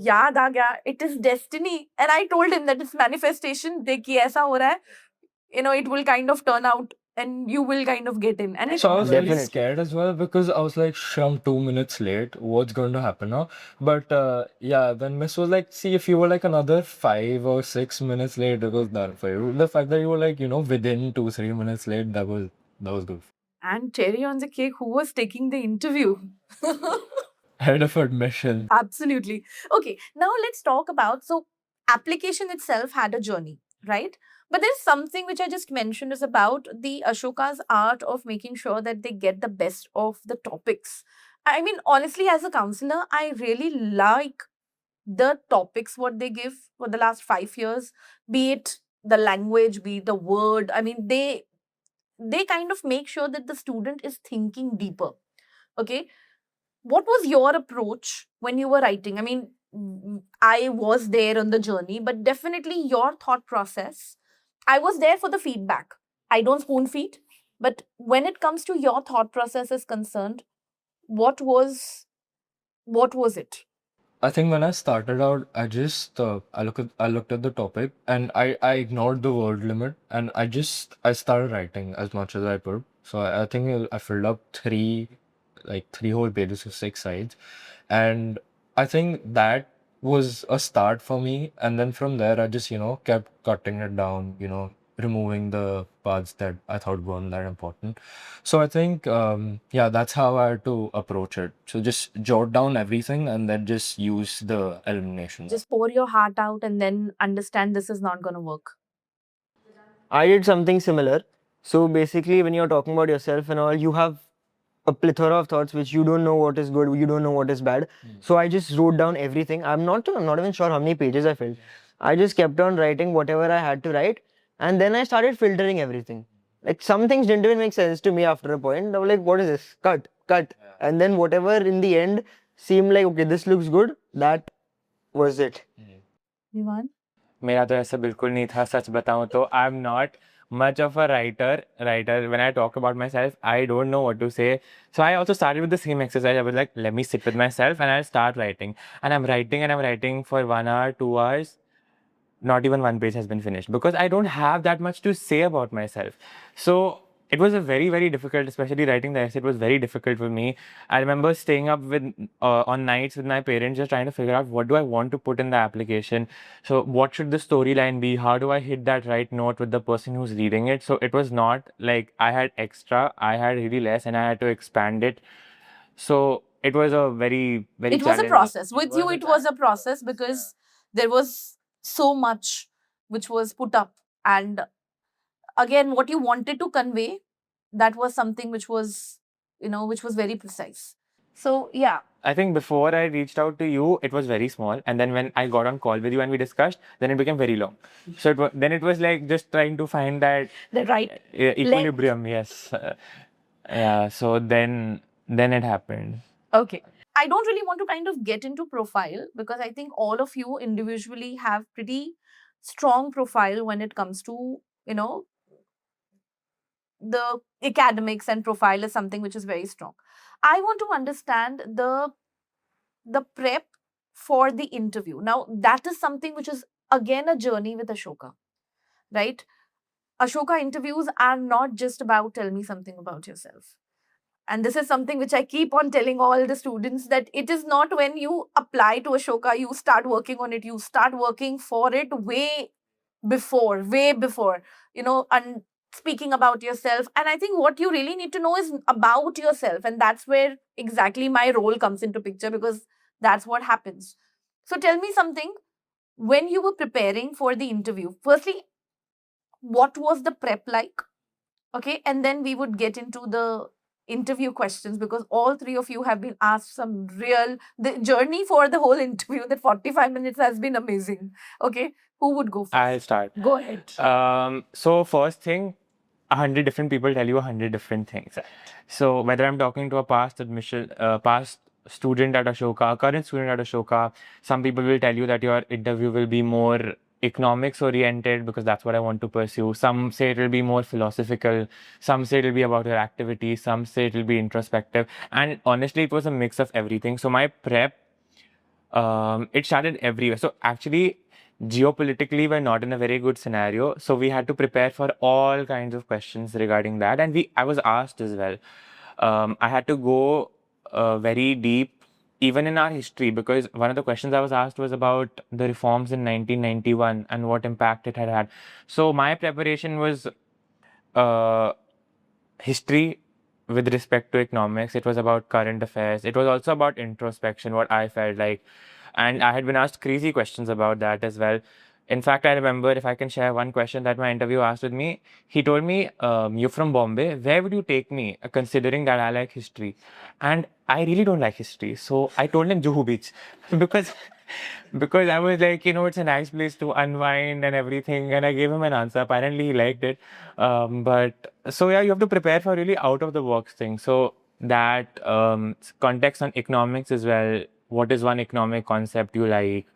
[SPEAKER 2] याद आ गया. It is destiny. And I told him that it's manifestation. देखिए ऐसा हो रहा है. It will kind of turn out and you will kind of get in. And
[SPEAKER 4] So I was really
[SPEAKER 1] Definitely.
[SPEAKER 4] scared as well, because I was like, I'm 2 minutes late. What's going to happen now? But yeah, then Miss was like, see, if you were like another 5 or 6 minutes late, it was done for you. The fact that you were like, within 2-3 minutes late, that was good.
[SPEAKER 2] And cherry on the cake, who was taking the interview?
[SPEAKER 4] Head of admission.
[SPEAKER 2] Absolutely. Okay, now let's talk about, so application itself had a journey, right? But there's something which I just mentioned is about the Ashoka's art of making sure that they get the best of the topics. I mean, honestly, as a counselor, I really like the topics what they give for the last 5 years, be it the language, be it the word. I mean, they kind of make sure that the student is thinking deeper. Okay. What was your approach when you were writing? I mean, I was there on the journey, but definitely your thought process. I was there for the feedback. I don't spoon feed, but when it comes to your thought process is concerned, what was it?
[SPEAKER 4] I think when I started out, I just I looked at the topic, and I ignored the word limit, and I started writing as much as I could. So I think I filled up three whole pages of 6 sides, and I think that was a start for me. And then from there, I just kept cutting it down, removing the parts that I thought weren't that important. So I think yeah, that's how I had to approach it. So just jot down everything and then just use the elimination.
[SPEAKER 2] Just pour your heart out and then understand this is not going to work.
[SPEAKER 1] I did something similar. So basically, when you're talking about yourself and all, you have a plethora of thoughts which you don't know what is good, you don't know what is bad. So I just wrote down everything. I'm not even sure how many pages I filled. I just kept on writing whatever I had to write, and then I started filtering everything. Like some things didn't even make sense to me after a point. I was like, what is this? Cut, cut. And then whatever in the end seemed like, okay, this looks good, that was it.
[SPEAKER 2] Vivan?
[SPEAKER 3] मेरा तो ऐसा बिल्कुल नहीं था, सच बताऊं तो I am not much of a writer. When I talk about myself, I don't know what to say, so I also started with the same exercise. I was like, let me sit with myself and I'll start writing, and I'm writing for 1 hour, 2 hours. Not even one page has been finished because I don't have that much to say about myself. So it was a very, very difficult, especially writing the essay. It was very difficult for me. I remember staying up with on nights with my parents, just trying to figure out what do I want to put in the application. So what should the storyline be? How do I hit that right note with the person who's reading it? So it was not like I had extra. I had really less, and I had to expand it. So it was a very, very.
[SPEAKER 2] It was a process. With you, it was a process because there was so much which was put up. And again, what you wanted to convey, that was something which was, which was very precise. So, yeah.
[SPEAKER 3] I think before I reached out to you, it was very small, and then when I got on call with you and we discussed, then it became very long. So then it was like just trying to find that
[SPEAKER 2] The right
[SPEAKER 3] equilibrium. Yes, yeah. So then it happened.
[SPEAKER 2] Okay. I don't really want to kind of get into profile because I think all of you individually have pretty strong profile when it comes to, the academics, and profile is something which is very strong. I want to understand the prep for the interview. Now, that is something which is again a journey with Ashoka, right? Ashoka interviews are not just about tell me something about yourself. And this is something which I keep on telling all the students, that it is not when you apply to Ashoka, you start working on it, you start working for it way before, and speaking about yourself. And I think what you really need to know is about yourself. And that's where exactly my role comes into picture, because that's what happens. So tell me something, when you were preparing for the interview, firstly, what was the prep like? Okay. And then we would get into the interview questions, because all three of you have been asked some the journey for the whole interview, that 45 minutes has been amazing. Okay. Who would go first?
[SPEAKER 3] I'll start.
[SPEAKER 2] Go ahead.
[SPEAKER 3] So first thing, 100 different people tell you 100 different things. So whether I'm talking to a past student at Ashoka, a current student at Ashoka, some people will tell you that your interview will be more economics oriented because that's what I want to pursue. Some say it will be more philosophical. Some say it will be about your activities. Some say it will be introspective. And honestly, it was a mix of everything. So my prep, it started everywhere. So actually, geopolitically, we're not in a very good scenario. So we had to prepare for all kinds of questions regarding that. And I was asked as well. I had to go very deep even in our history, because one of the questions I was asked was about the reforms in 1991 and what impact it had had. So my preparation was history with respect to economics. It was about current affairs. It was also about introspection, what I felt like. And I had been asked crazy questions about that as well. In fact, I remember, if I can share one question that my interview asked with me, he told me, you're from Bombay, where would you take me, considering that I like history? And I really don't like history. So I told him Juhu Beach because I was like, it's a nice place to unwind and everything. And I gave him an answer. Apparently, he liked it. So yeah, you have to prepare for really out of the box thing. So that context on economics as well. What is one economic concept you like?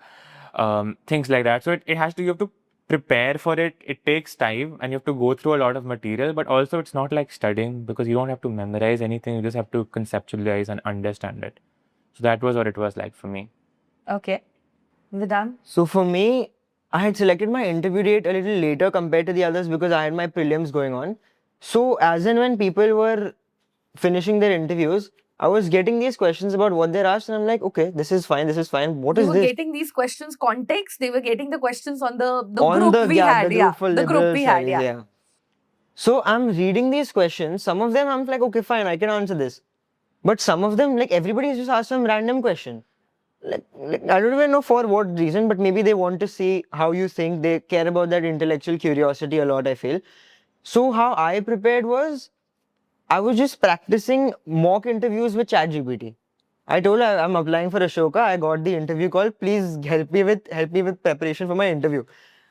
[SPEAKER 3] Things like that. So it has to, you have to prepare for it. It takes time and you have to go through a lot of material, but also it's not like studying, because you don't have to memorize anything. You just have to conceptualize and understand it. So that was what it was like for me.
[SPEAKER 2] Okay. Vedant?
[SPEAKER 1] So for me, I had selected my interview date a little later compared to the others because I had my prelims going on. So as and when people were finishing their interviews, I was getting these questions about what they're asked, and I'm like, okay, this is fine, this is fine. What
[SPEAKER 2] You
[SPEAKER 1] is
[SPEAKER 2] were
[SPEAKER 1] this?
[SPEAKER 2] getting these questions context. They were getting the questions on the
[SPEAKER 1] On
[SPEAKER 2] group
[SPEAKER 1] the
[SPEAKER 2] we
[SPEAKER 1] yeah,
[SPEAKER 2] had.
[SPEAKER 1] the
[SPEAKER 2] Yeah,
[SPEAKER 1] group for
[SPEAKER 2] the group
[SPEAKER 1] liberal
[SPEAKER 2] we had.
[SPEAKER 1] studies,
[SPEAKER 2] Yeah.
[SPEAKER 1] yeah. So I'm reading these questions. Some of them I'm like, okay, fine, I can answer this. But some of them, like everybody just asked some random question. Like I don't even know for what reason, but maybe they want to see how you think. They care about that intellectual curiosity a lot, I feel. So how I prepared was I was just practicing mock interviews with ChatGPT. I told her I'm applying for Ashoka. I got the interview call. Please help me with preparation for my interview.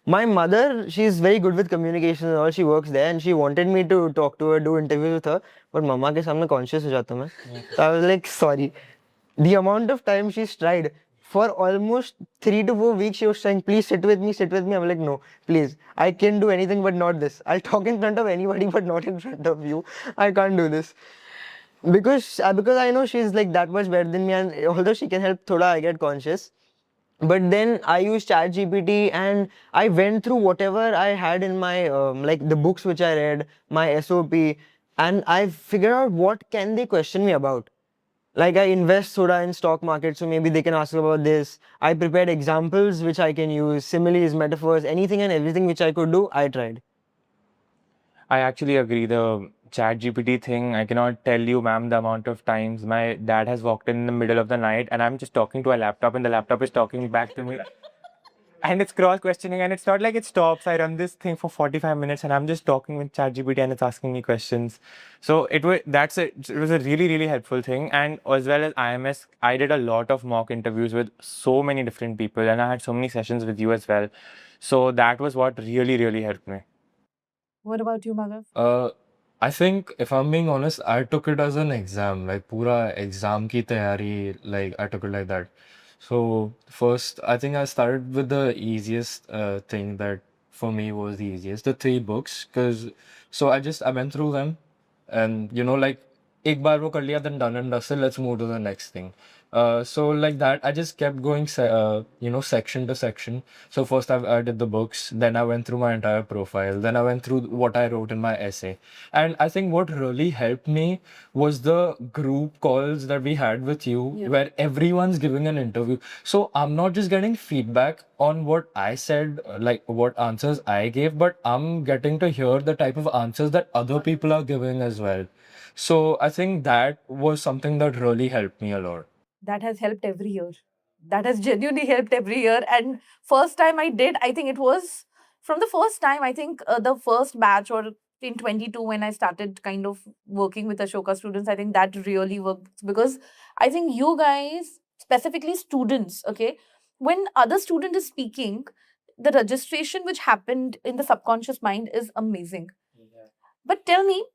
[SPEAKER 1] My mother, she's very good with communication and all. She works there, and she wanted me to talk to her, do interviews with her. But mama के सामने conscious हो जाता हूँ मैं. So I was like, sorry. The amount of time she's tried for almost 3 to 4 weeks, she was saying, please sit with me, sit with me. I'm like, no, please. I can do anything but not this. I'll talk in front of anybody but not in front of you. I can't do this. Because I know she's like that much better than me, and although she can help thoda, I get conscious. But then I used ChatGPT and I went through whatever I had in my like the books which I read, my SOP, and I figured out what can they question me about. Like I invest soda in stock market, so maybe they can ask about this. I prepared examples which I can use, similes, metaphors, anything and everything which I could do, I tried.
[SPEAKER 3] I actually agree. The chat GPT thing, I cannot tell you, ma'am, the amount of times my dad has walked in the middle of the night and I'm just talking to a laptop and the laptop is talking back to me. And it's cross questioning and it's not like it stops. I run this thing for 45 minutes and I'm just talking with ChatGPT and it's asking me questions. So it was a really, really helpful thing. And as well as IMS, I did a lot of mock interviews with so many different people and I had so many sessions with you as well. So that was what really, really helped me.
[SPEAKER 2] What about you, Magav?
[SPEAKER 4] I think if I'm being honest, I took it as an exam, like pura exam ki tayari, like I took it like that. So first, I think I started with the easiest thing that for me was the easiest, the three books, because I went through them, and like एक बार वो कर लिया, then done and dusted. Let's move to the next thing. So like that, I just kept going, section to section. So first I did the books, then I went through my entire profile, then I went through what I wrote in my essay. And I think what really helped me was the group calls that we had with you, where everyone's giving an interview. So I'm not just getting feedback on what I said, like what answers I gave, but I'm getting to hear the type of answers that other people are giving as well. So I think that was something that really helped me a lot.
[SPEAKER 2] That has helped every year. That has genuinely helped every year. And first time I did, I think it was from the first time, I think the first batch or in 22 when I started kind of working with Ashoka students, I think that really worked because I think you guys, specifically students, okay, when other student is speaking, the registration which happened in the subconscious mind is amazing. But tell me,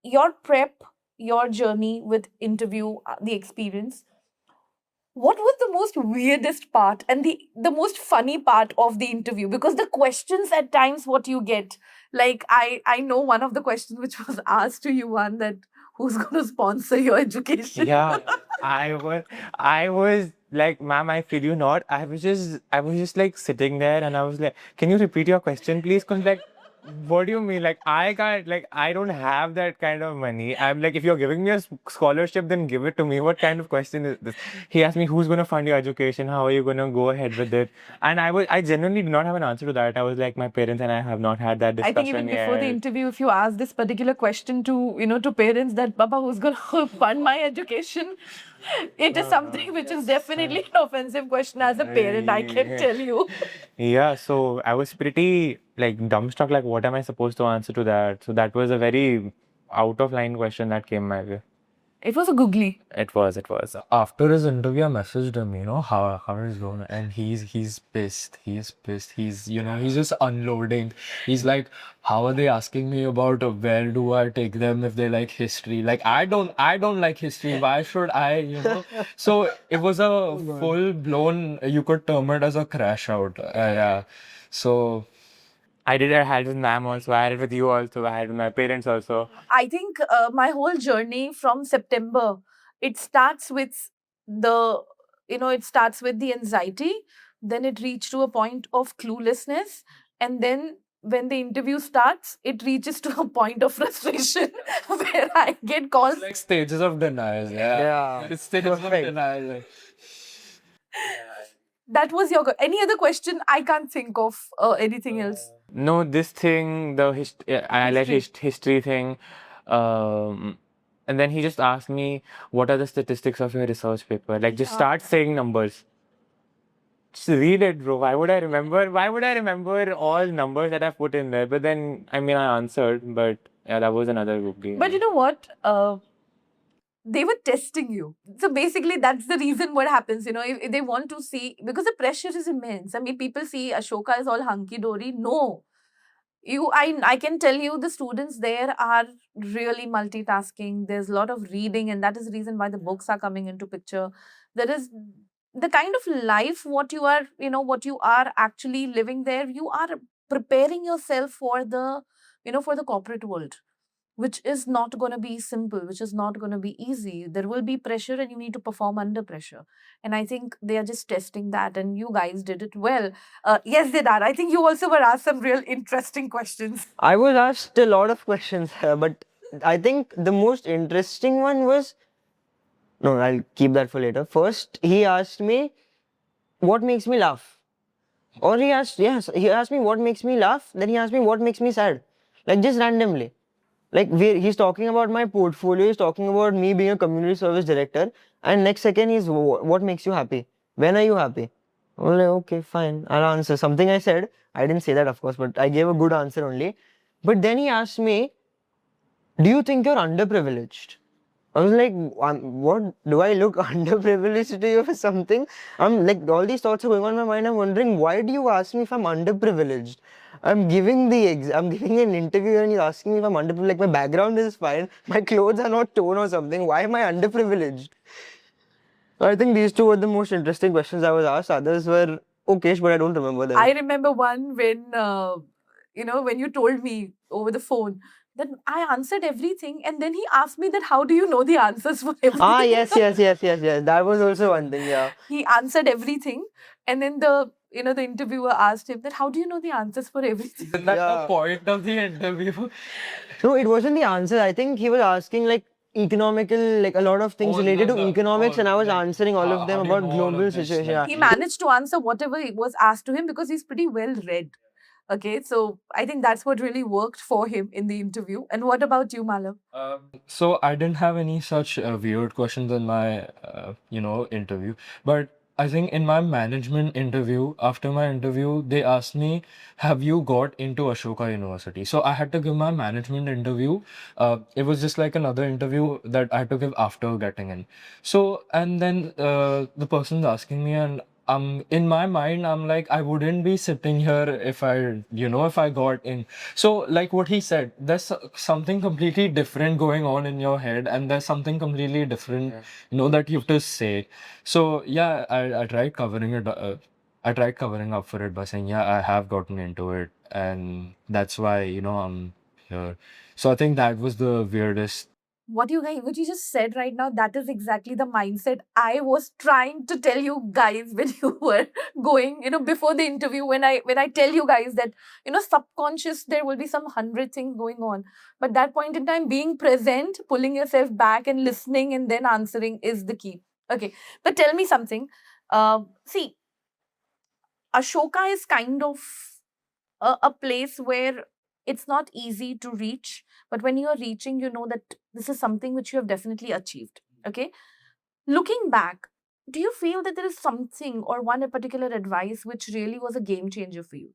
[SPEAKER 2] your prep, your journey with interview, the experience, what was the most weirdest part and the most funny part of the interview? Because the questions at times what you get, like I know one of the questions which was asked to you, one that who's going to sponsor your education.
[SPEAKER 3] Yeah, I was like, ma'am, I feel you not. I was just like sitting there and I was like, can you repeat your question, please? Cause like, what do you mean? Like, I can't, like, I don't have that kind of money. I'm like, if you're giving me a scholarship, then give it to me. What kind of question is this? He asked me, who's going to fund your education? How are you going to go ahead with it? And I genuinely did not have an answer to that. I was like, my parents and I have not had that
[SPEAKER 2] I
[SPEAKER 3] discussion
[SPEAKER 2] think even before the
[SPEAKER 3] yet.
[SPEAKER 2] interview, if you ask this particular question to to parents that Baba who's gonna fund my education, it is something which is definitely an offensive question as a parent, I can tell you.
[SPEAKER 3] Yeah, so I was pretty like dumbstruck, like what am I supposed to answer to that? So that was a very out of line question that came my way.
[SPEAKER 2] It was a googly.
[SPEAKER 3] It was, it was.
[SPEAKER 4] After his interview, I messaged him, how is going, and he's pissed. He's pissed. He's just unloading. He's like, how are they asking me about where do I take them if they like history? Like I don't like history. Why should I? So it was a full blown. You could term it as a crash out. Yeah. So
[SPEAKER 3] I had with ma'am also, I had it with you also, I had with my parents also.
[SPEAKER 2] I think my whole journey from September, it starts with the, it starts with the anxiety, then it reached to a point of cluelessness, and then when the interview starts, it reaches to a point of frustration where I get calls.
[SPEAKER 4] Like stages of denial. Yeah.
[SPEAKER 1] Yeah.
[SPEAKER 4] It's stages of
[SPEAKER 1] Perfect.
[SPEAKER 4] denial.
[SPEAKER 2] That was your any other question? I can't think of anything else.
[SPEAKER 3] No, this thing, the history thing, and then he just asked me, "What are the statistics of your research paper?" Like, just start saying numbers. Just read it, bro. Why would I remember? Why would I remember all numbers that I put in there? But then, I mean, I answered, but yeah, that was another rookie.
[SPEAKER 2] But you know what? They were testing you. So basically, that's the reason what happens. If they want to see, because the pressure is immense. I mean, people see Ashoka is all hunky dory. No, I can tell you the students there are really multitasking. There's a lot of reading, and that is the reason why the books are coming into picture. There is the kind of life what you are actually living there. You are preparing yourself for the for the corporate world, which is not going to be simple, which is not going to be easy. There will be pressure and you need to perform under pressure. And I think they are just testing that, and you guys did it well. Yes, they are. I think you also were asked some real interesting questions.
[SPEAKER 1] I was asked a lot of questions, but I think the most interesting one was, no, I'll keep that for later. First, he asked me, what makes me laugh? Or he asked me what makes me laugh, then he asked me what makes me sad. Like, just randomly. Like, he's talking about my portfolio, he's talking about me being a community service director, and next second he's, what makes you happy? When are you happy? I was like, okay, fine, I'll answer. Something I said, I didn't say that, of course, but I gave a good answer only. But then he asked me, do you think you're underprivileged? I was like, what? Do I look underprivileged to you or something? I'm like, all these thoughts are going on in my mind. I'm wondering, why do you ask me if I'm underprivileged? I'm giving an interview and you're asking me if I'm underprivileged. Like, my background is fine. My clothes are not torn or something. Why am I underprivileged? I think these two were the most interesting questions I was asked. Others were okay, but I don't remember them.
[SPEAKER 2] I remember one when, when you told me over the phone that I answered everything, and then he asked me that, how do you know the answers for everything?
[SPEAKER 1] Yes. That was also one thing, yeah.
[SPEAKER 2] He answered everything, and then the interviewer asked him that, how do you know the answers for everything?
[SPEAKER 4] Isn't that
[SPEAKER 1] Yeah.
[SPEAKER 4] the point of the interview?
[SPEAKER 1] No, it wasn't the answer. I think he was asking like economical, like a lot of things related to economics, and I was answering all of them
[SPEAKER 4] how do you
[SPEAKER 1] about
[SPEAKER 4] know all of
[SPEAKER 1] global
[SPEAKER 4] this?
[SPEAKER 1] situation.
[SPEAKER 4] Like,
[SPEAKER 2] He managed to answer whatever was asked to him because he's pretty well read. Okay, so I think that's what really worked for him in the interview. And what about you, Malav?
[SPEAKER 4] So I didn't have any such weird questions in my, interview. But I think in my management interview, after my interview, they asked me, "Have you got into Ashoka University?" So I had to give my management interview. It was just like another interview that I had to give after getting in. So and then the person's asking me, and in my mind, I'm like, I wouldn't be sitting here if I got in. So like what he said, there's something completely different going on in your head, and there's something completely different, that you have to say. So yeah, I tried covering it. I tried covering up for it by saying, yeah, I have gotten into it, and that's why I'm here. So I think that was the weirdest.
[SPEAKER 2] What you just said right now, that is exactly the mindset I was trying to tell you guys when you were going, before the interview, when I tell you guys that, subconscious, there will be some 100 things going on. But that point in time, being present, pulling yourself back and listening and then answering is the key. Okay. But tell me something. See, Ashoka is kind of a place where it's not easy to reach, but when you are reaching, you know that this is something which you have definitely achieved. Okay. Looking back, do you feel that there is something or one particular advice which really was a game changer for you?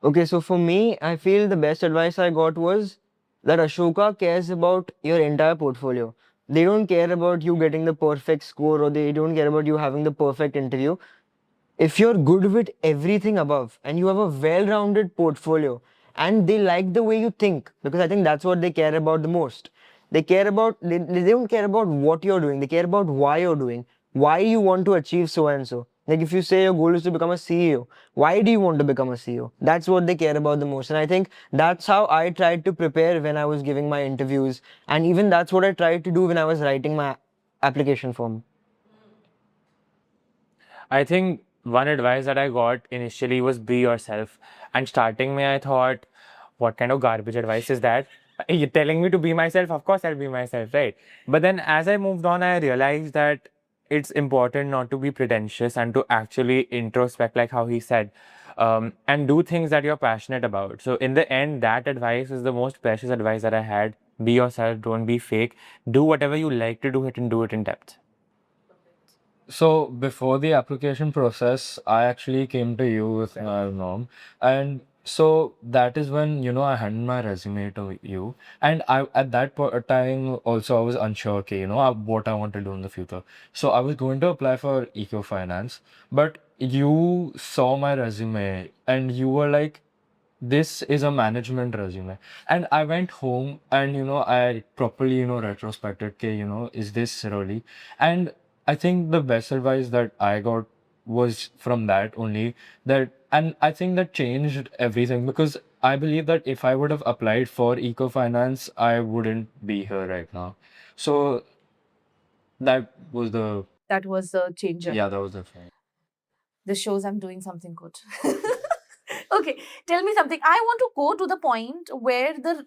[SPEAKER 1] Okay, so for me, I feel the best advice I got was that Ashoka cares about your entire portfolio. They don't care about you getting the perfect score, or they don't care about you having the perfect interview. If you're good with everything above and you have a well-rounded portfolio and they like the way you think, because I think that's what they care about the most. They don't care about what you're doing, they care about why you're doing, why you want to achieve so and so. Like, if you say your goal is to become a CEO, why do you want to become a CEO? That's what they care about the most. And I think that's how I tried to prepare when I was giving my interviews, and even that's what I tried to do when I was writing my application form.
[SPEAKER 3] I think one advice that I got initially was be yourself. And starting me, I thought, what kind of garbage advice is that? You're telling me to be myself, of course I'll be myself, right? But then as I moved on, I realized that it's important not to be pretentious and to actually introspect, like how he said, and do things that you're passionate about. So in the end, that advice is the most precious advice that I had. Be yourself, don't be fake. Do whatever you like to do it and do it in depth.
[SPEAKER 4] So before the application process, I actually came to you with my mom, and so that is when I handed my resume to you, and I at that time also I was unsure, okay, what I want to do in the future. So I was going to apply for eco finance, but you saw my resume and you were like, this is a management resume. And I went home and I properly retrospected, okay, is this really? And I think the best advice that I got was from that only, that and I think that changed everything, because I believe that if I would have applied for eco finance, I wouldn't be here right now. So that was the
[SPEAKER 2] That was a changer.
[SPEAKER 4] yeah, that was the thing.
[SPEAKER 2] This shows I'm doing something good. Okay, tell me something. I want to go to the point where the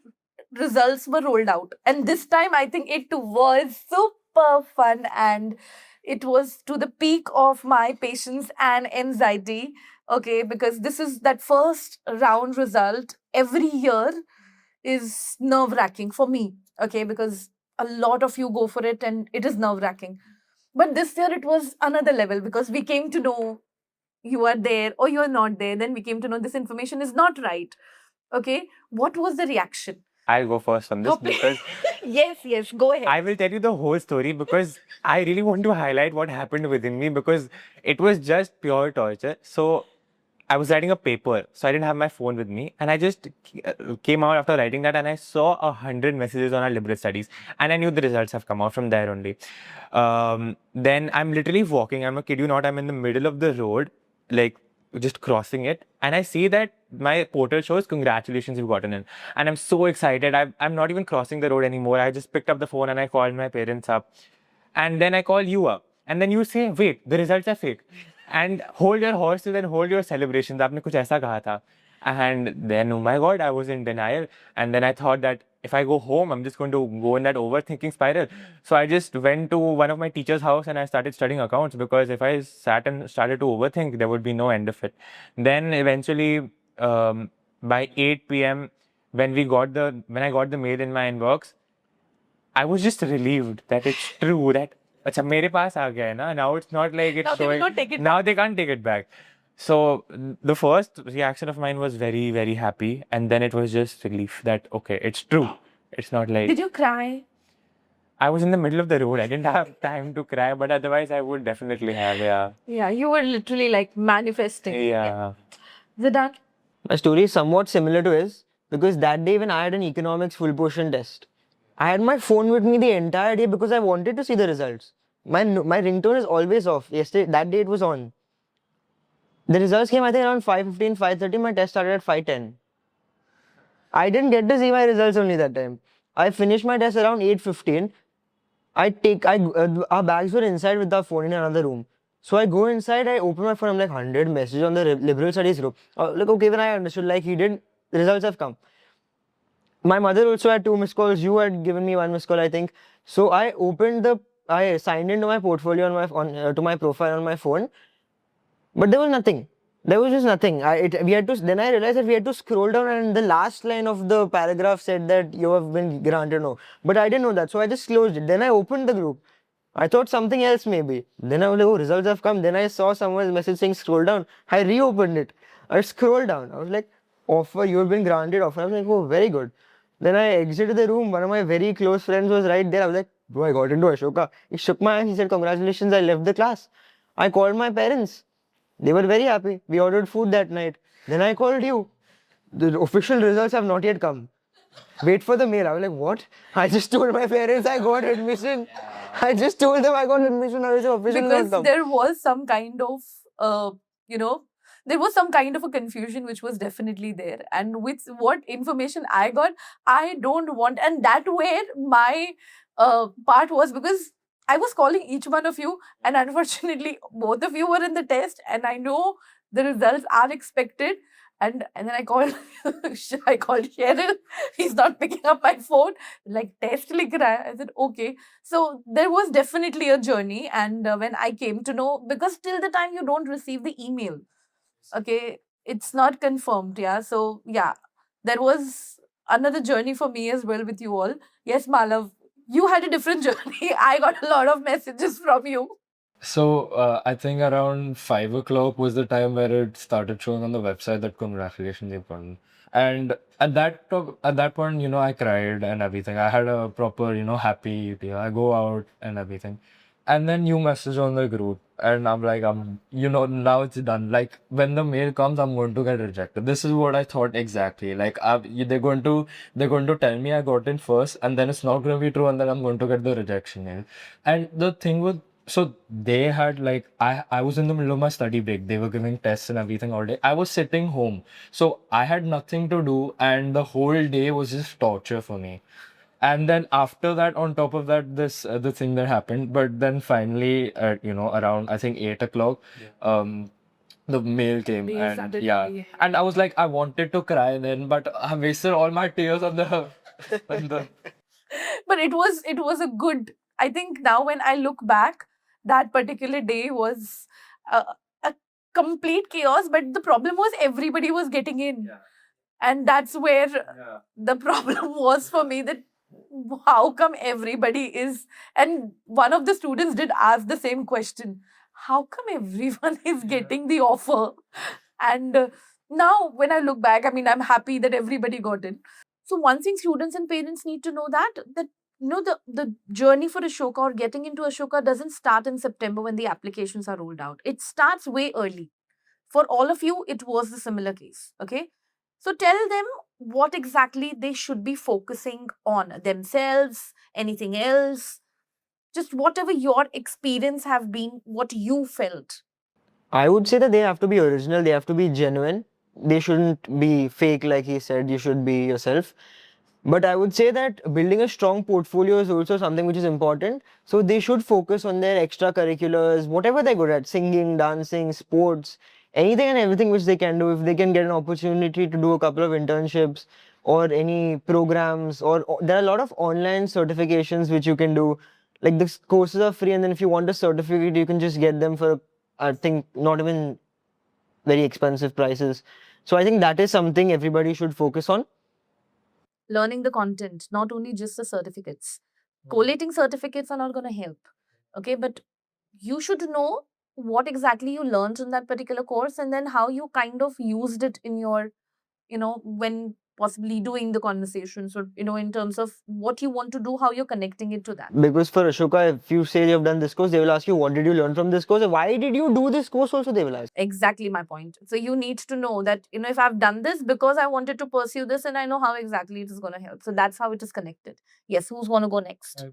[SPEAKER 2] results were rolled out. And this time, I think it was super fun and it was to the peak of my patience and anxiety. Okay, because this is that first round result every year is nerve wracking for me. Okay, because a lot of you go for it and it is nerve wracking. But this year it was another level because we came to know you are there or you are not there. Then we came to know this information is not right. Okay, what was the reaction?
[SPEAKER 3] I'll go first on this because
[SPEAKER 2] Yes, go ahead.
[SPEAKER 3] I will tell you the whole story because I really want to highlight what happened within me because it was just pure torture. So I was writing a paper, so I didn't have my phone with me, and I just came out after writing that, and I saw 100 messages on our liberal studies, and I knew the results have come out from there only. Then I'm literally walking. I'm a kid you not. I'm in the middle of the road, like just crossing it, and I see that my portal shows congratulations, you've gotten in, and I'm so excited. I'm not even crossing the road anymore. I just picked up the phone and I called my parents up, and then I call you up, and then you say, wait, the results are fake. And hold your horses and hold your celebrations. आपने कुछ ऐसा कहा था. And then, oh my God, I was in denial. And then I thought that if I go home, I'm just going to go in that overthinking spiral. So I just went to one of my teacher's house and I started studying accounts, because if I sat and started to overthink, there would be no end of it. Then eventually, by 8 p.m., when I got the mail in my inbox, I was just relieved that it's true that अच्छा मेरे पास आ गया है ना. Now it's not like it's
[SPEAKER 2] Now they will
[SPEAKER 3] showing.
[SPEAKER 2] not take it
[SPEAKER 3] Now they can't take it back. So the first reaction of mine was very, very happy, and then it was just relief that okay, it's true. It's not like
[SPEAKER 2] Did you cry?
[SPEAKER 3] I was in the middle of the road. I didn't have time to cry, but otherwise I would definitely have. Yeah.
[SPEAKER 2] Yeah, you were literally like manifesting.
[SPEAKER 3] Yeah.
[SPEAKER 2] Zidane?
[SPEAKER 1] My story is somewhat similar to his because that day when I had an economics full portion test, I had my phone with me the entire day because I wanted to see the results. My ringtone is always off. Yesterday, that day it was on. The results came I think around 5:15, 5:30. My test started at 5:10. I didn't get to see my results only that time. I finished my test around 8:15. Our bags were inside with our phone in another room. So I go inside, I open my phone, I'm like 100 messages on the liberal studies group. Like okay, when I understood, like he did, the results have come. My mother also had 2 missed calls. You had given me 1 missed call, I think. So I signed into my portfolio to my profile on my phone, but there was nothing. There was just nothing. Then I realized that we had to scroll down, and the last line of the paragraph said that you have been granted no. But I didn't know that, so I just closed it. Then I opened the group. I thought something else maybe. Then I was like, oh, results have come. Then I saw someone's message saying scroll down. I reopened it. I scrolled down. I was like, offer, you have been granted offer. I was like, oh, very good. Then I exited the room. One of my very close friends was right there. I was like, bro, I got into Ashoka. He shook my hand. He said, congratulations, I left the class. I called my parents. They were very happy. We ordered food that night. Then I called you. The official results have not yet come. Wait for the mail. I was like, what? I just told my parents I got admission. I just told them I got admission. I was like, official
[SPEAKER 2] Because
[SPEAKER 1] not come.
[SPEAKER 2] there was some kind of, there was some kind of a confusion which was definitely there. And with what information I got, I don't want. And that where my part was, because I was calling each one of you, and unfortunately, both of you were in the test, and I know the results are expected. And then I called I called Cheryl. He's not picking up my phone. Like test likh raha hai. I said okay. So there was definitely a journey, and when I came to know, because till the time you don't receive the email, okay, it's not confirmed. Yeah. So yeah, there was another journey for me as well with you all. Yes, Malav, you had a different journey. I got a lot of messages from you.
[SPEAKER 4] So I think around 5 o'clock was the time where it started showing on the website that congratulations you've won. And at that point, I cried and everything. I had a proper, happy day. I go out and everything. And then you message on the group, and I'm like, now it's done. Like when the mail comes, I'm going to get rejected. This is what I thought exactly. Like they're going to tell me I got in first, and then it's not going to be true, and then I'm going to get the rejection mail. And the thing with so they had like I was in the middle of my study break. They were giving tests and everything all day. I was sitting home. So I had nothing to do, and the whole day was just torture for me. And then after that, on top of that, this the thing that happened. But then finally, around I think 8 o'clock, the mail came,
[SPEAKER 2] Mail
[SPEAKER 4] and
[SPEAKER 2] started,
[SPEAKER 4] yeah,
[SPEAKER 2] yeah.
[SPEAKER 4] and I was like, I wanted to cry then, but I wasted all my tears on the on the
[SPEAKER 2] But it was a good. I think now when I look back, that particular day was a complete chaos. But the problem was everybody was getting in, and that's where the problem was for me. That how come everybody is, and one of the students did ask the same question, how come everyone is getting the offer? And now when I look back, I mean, I'm happy that everybody got in. So one thing students and parents need to know, that the journey for Ashoka or getting into Ashoka doesn't start in September when the applications are rolled out. It starts way early. For all of you, it was the similar case. Okay. So tell them what exactly they should be focusing on, themselves, anything else, just whatever your experience have been, what you felt.
[SPEAKER 1] I would say that they have to be original, they have to be genuine. They shouldn't be fake, like he said, you should be yourself. But I would say that building a strong portfolio is also something which is important. So they should focus on their extracurriculars, whatever they're good at, singing, dancing, sports, anything and everything which they can do. If they can get an opportunity to do a couple of internships or any programs, or there are a lot of online certifications which you can do. Like the courses are free, and then if you want a certificate, you can just get them for, I think, not even very expensive prices. So I think that is something everybody should focus on.
[SPEAKER 2] Learning the content, not only just the certificates. Collating certificates are not going to help. Okay, but you should know what exactly you learned in that particular course, and then how you kind of used it in your, when possibly doing the conversations, or, in terms of what you want to do, how you're connecting it to that.
[SPEAKER 1] Because for Ashoka, if you say you've done this course, they will ask you, what did you learn from this course? Why did you do this course also, they will ask.
[SPEAKER 2] Exactly my point. So you need to know that, if I've done this because I wanted to pursue this, and I know how exactly it is going to help. So that's how it is connected. Yes, who's going to go next?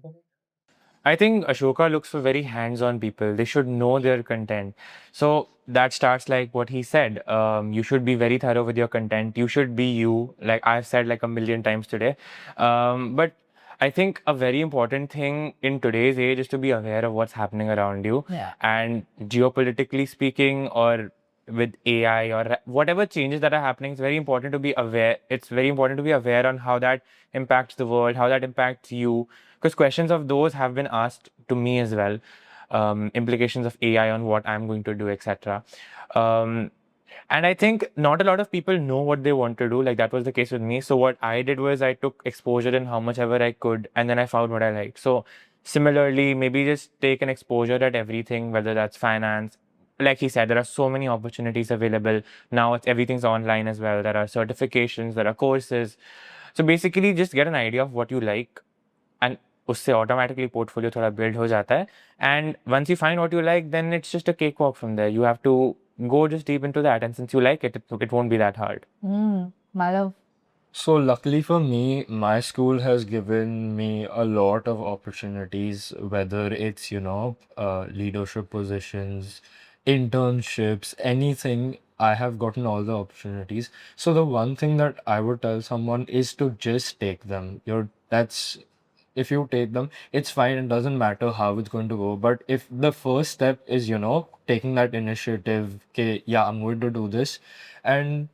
[SPEAKER 3] I think Ashoka looks for very hands-on people. They should know their content. So that starts like what he said. You should be very thorough with your content. You should be you, like I've said like a million times today. But I think a very important thing in today's age is to be aware of what's happening around you.
[SPEAKER 2] Yeah.
[SPEAKER 3] And geopolitically speaking, or with AI or whatever changes that are happening, it's very important to be aware. It's very important to be aware on how that impacts the world, how that impacts you, because questions of those have been asked to me as well. Implications of AI on what I'm going to do, etc. And I think not a lot of people know what they want to do. Like that was the case with me. So what I did was I took exposure in how much ever I could, and then I found what I liked. So similarly, maybe just take an exposure at everything, whether that's finance. Like he said, there are so many opportunities available. Now everything's online as well. There are certifications, there are courses. So basically just get an idea of what you like, and उससे automatically portfolio थोड़ा build हो जाता है. And once you find what you like, then it's just a cakewalk from there. You have to go just deep into that, and since you like it, it won't be that hard.
[SPEAKER 2] Malav.
[SPEAKER 4] So luckily for me, my school has given me a lot of opportunities, whether it's, leadership positions, internships, anything. I have gotten all the opportunities. So the one thing that I would tell someone is to just take them. if you take them, it's fine. It doesn't matter how it's going to go. But if the first step is, taking that initiative, okay, yeah, I'm going to do this. And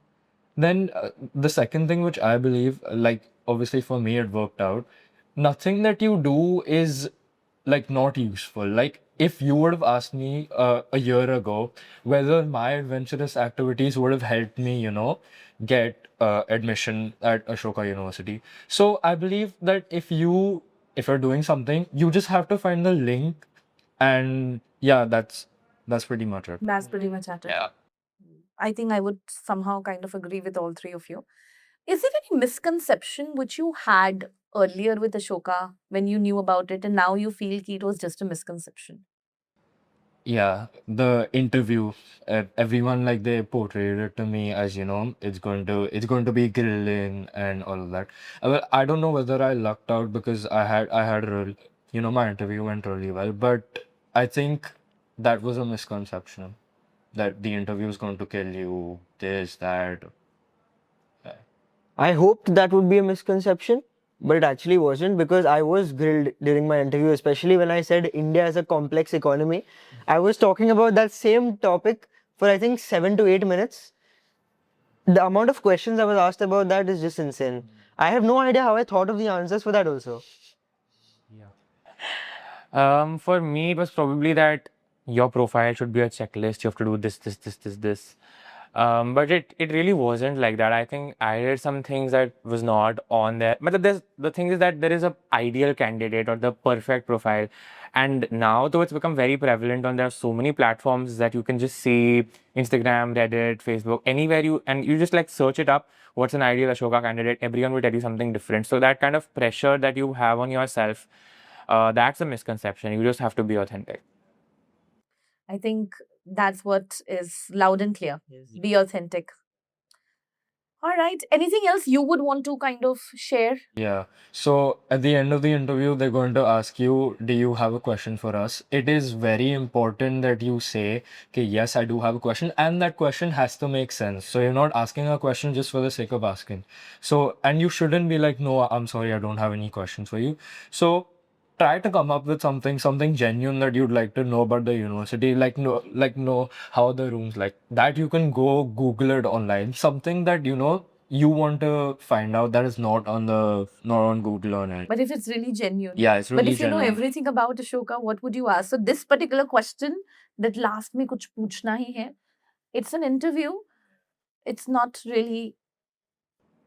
[SPEAKER 4] then the second thing which I believe, like obviously for me it worked out, nothing that you do is like not useful. Like if you would have asked me a year ago whether my adventurous activities would have helped me, get admission at Ashoka University. So I believe that if you're doing something, you just have to find the link, and yeah, that's pretty much it.
[SPEAKER 2] That's pretty much at it.
[SPEAKER 4] Yeah.
[SPEAKER 2] I think I would somehow kind of agree with all three of you. Is there any misconception which you had earlier with Ashoka when you knew about it and now you feel it was just a misconception?
[SPEAKER 4] Yeah, the interview, everyone like they portrayed it to me as, it's going to be grilling and all of that. Well, I don't know whether I lucked out because I had my interview went really well, but I think that was a misconception that the interview is going to kill you, this, that.
[SPEAKER 1] I hoped that would be a misconception, but it actually wasn't, because I was grilled during my interview, especially when I said India is a complex economy. I was talking about that same topic for I think 7 to 8 minutes. The amount of questions I was asked about that is just insane. I have no idea how I thought of the answers for that also.
[SPEAKER 3] For me, it was probably that your profile should be a checklist. You have to do this, this, this, this, this. But it really wasn't like that. I think I did some things that was not on there. But the thing is that there is a ideal candidate or the perfect profile. And now, though it's become very prevalent on, there are so many platforms that you can just see Instagram, Reddit, Facebook, anywhere you just like search it up. What's an ideal Ashoka candidate? Everyone will tell you something different. So that kind of pressure that you have on yourself, that's a misconception. You just have to be authentic.
[SPEAKER 2] I think that's what is loud and clear. Be authentic. All right. Anything else you would want to kind of share?
[SPEAKER 4] Yeah. So at the end of the interview, they're going to ask you, do you have a question for us? It is very important that you say, okay, yes, I do have a question. And that question has to make sense. So you're not asking a question just for the sake of asking. So, and you shouldn't be like, no, I'm sorry, I don't have any questions for you. So try to come up with something genuine that you'd like to know about the university, like know how the rooms like that. You can go Google it online, something that you want to find out that is not on Google or anything.
[SPEAKER 2] But if it's really genuine.
[SPEAKER 4] Yeah, it's
[SPEAKER 2] But
[SPEAKER 4] really
[SPEAKER 2] if you know
[SPEAKER 4] genuine.
[SPEAKER 2] everything about Ashoka, what would you ask? So this particular question that last में कुछ पूछना ही है, it's an interview. It's not really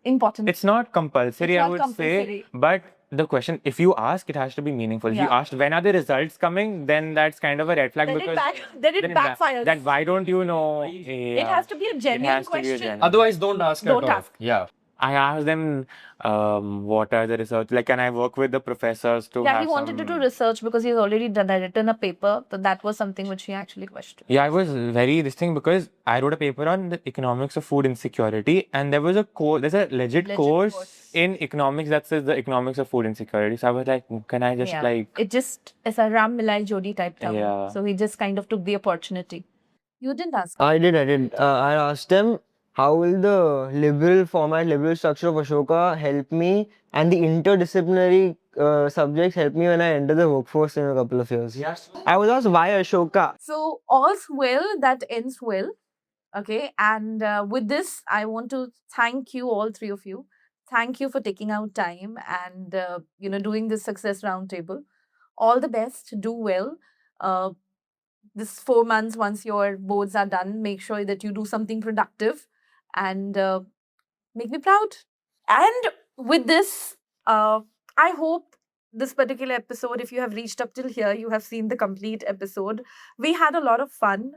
[SPEAKER 2] important.
[SPEAKER 3] It's not compulsory,
[SPEAKER 2] It's
[SPEAKER 3] I
[SPEAKER 2] not
[SPEAKER 3] would
[SPEAKER 2] compulsory.
[SPEAKER 3] say. But the question, if you ask, it has to be meaningful. If you
[SPEAKER 2] Yeah.
[SPEAKER 3] asked when are the results coming, then that's kind of a red flag,
[SPEAKER 2] Then
[SPEAKER 3] because
[SPEAKER 2] then it backfires.
[SPEAKER 3] that why don't you know?
[SPEAKER 2] It has to be a genuine
[SPEAKER 3] has to be a
[SPEAKER 2] question.
[SPEAKER 3] genuine.
[SPEAKER 4] Otherwise, don't ask
[SPEAKER 2] Don't
[SPEAKER 4] at all.
[SPEAKER 2] ask.
[SPEAKER 4] Yeah.
[SPEAKER 3] I asked them, what are the research? Like, can I work with the professors to
[SPEAKER 2] Yeah,
[SPEAKER 3] have
[SPEAKER 2] he wanted to
[SPEAKER 3] some...
[SPEAKER 2] do research because he's already written a paper. So that was something which he actually questioned.
[SPEAKER 3] Yeah, I was very this thing because I wrote a paper on the economics of food insecurity, and there was a course, there's a legit course in economics that says the economics of food insecurity. So I was like, can I just
[SPEAKER 2] It just is a Ram Milai Jodi type thing.
[SPEAKER 3] Yeah.
[SPEAKER 2] So he just kind of took the opportunity. You didn't ask.
[SPEAKER 1] I did. I asked them, how will the liberal structure of Ashoka help me, and the interdisciplinary subjects help me when I enter the workforce in a couple of years? Yes. I was asked why Ashoka.
[SPEAKER 2] So all's well that ends well. Okay. And with this, I want to thank you, all three of you. Thank you for taking out time and, doing this success roundtable. All the best. Do well. This 4 months, once your boards are done, make sure that you do something productive and make me proud. And with this, I hope this particular episode, if you have reached up till here, you have seen the complete episode. We had a lot of fun.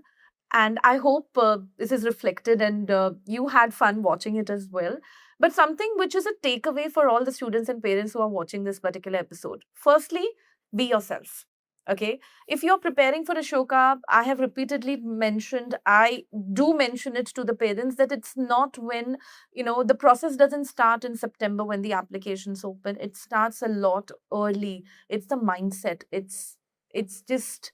[SPEAKER 2] And I hope this is reflected and you had fun watching it as well. But something which is a takeaway for all the students and parents who are watching this particular episode. Firstly, be yourself. Okay. If you're preparing for Ashoka, I have repeatedly mentioned, I do mention it to the parents that it's not when, the process doesn't start in September when the applications open. It starts a lot early. It's the mindset. It's just,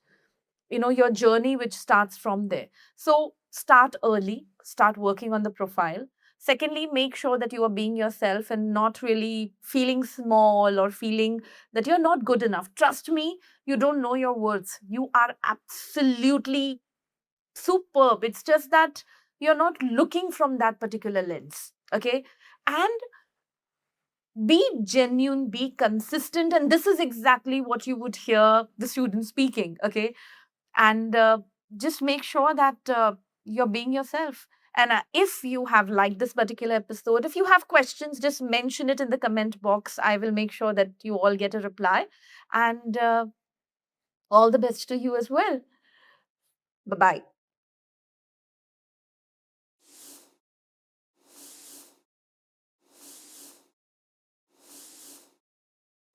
[SPEAKER 2] your journey which starts from there. So start early, start working on the profile, Secondly, make sure that you are being yourself and not really feeling small or feeling that you're not good enough. Trust me, you don't know your words. You are absolutely superb. It's just that you're not looking from that particular lens. Okay. And be genuine, be consistent. And this is exactly what you would hear the student speaking. Okay. And just make sure that you're being yourself. And if you have liked this particular episode, if you have questions, just mention it in the comment box. I will make sure that you all get a reply. And all the best to you as well. Bye bye.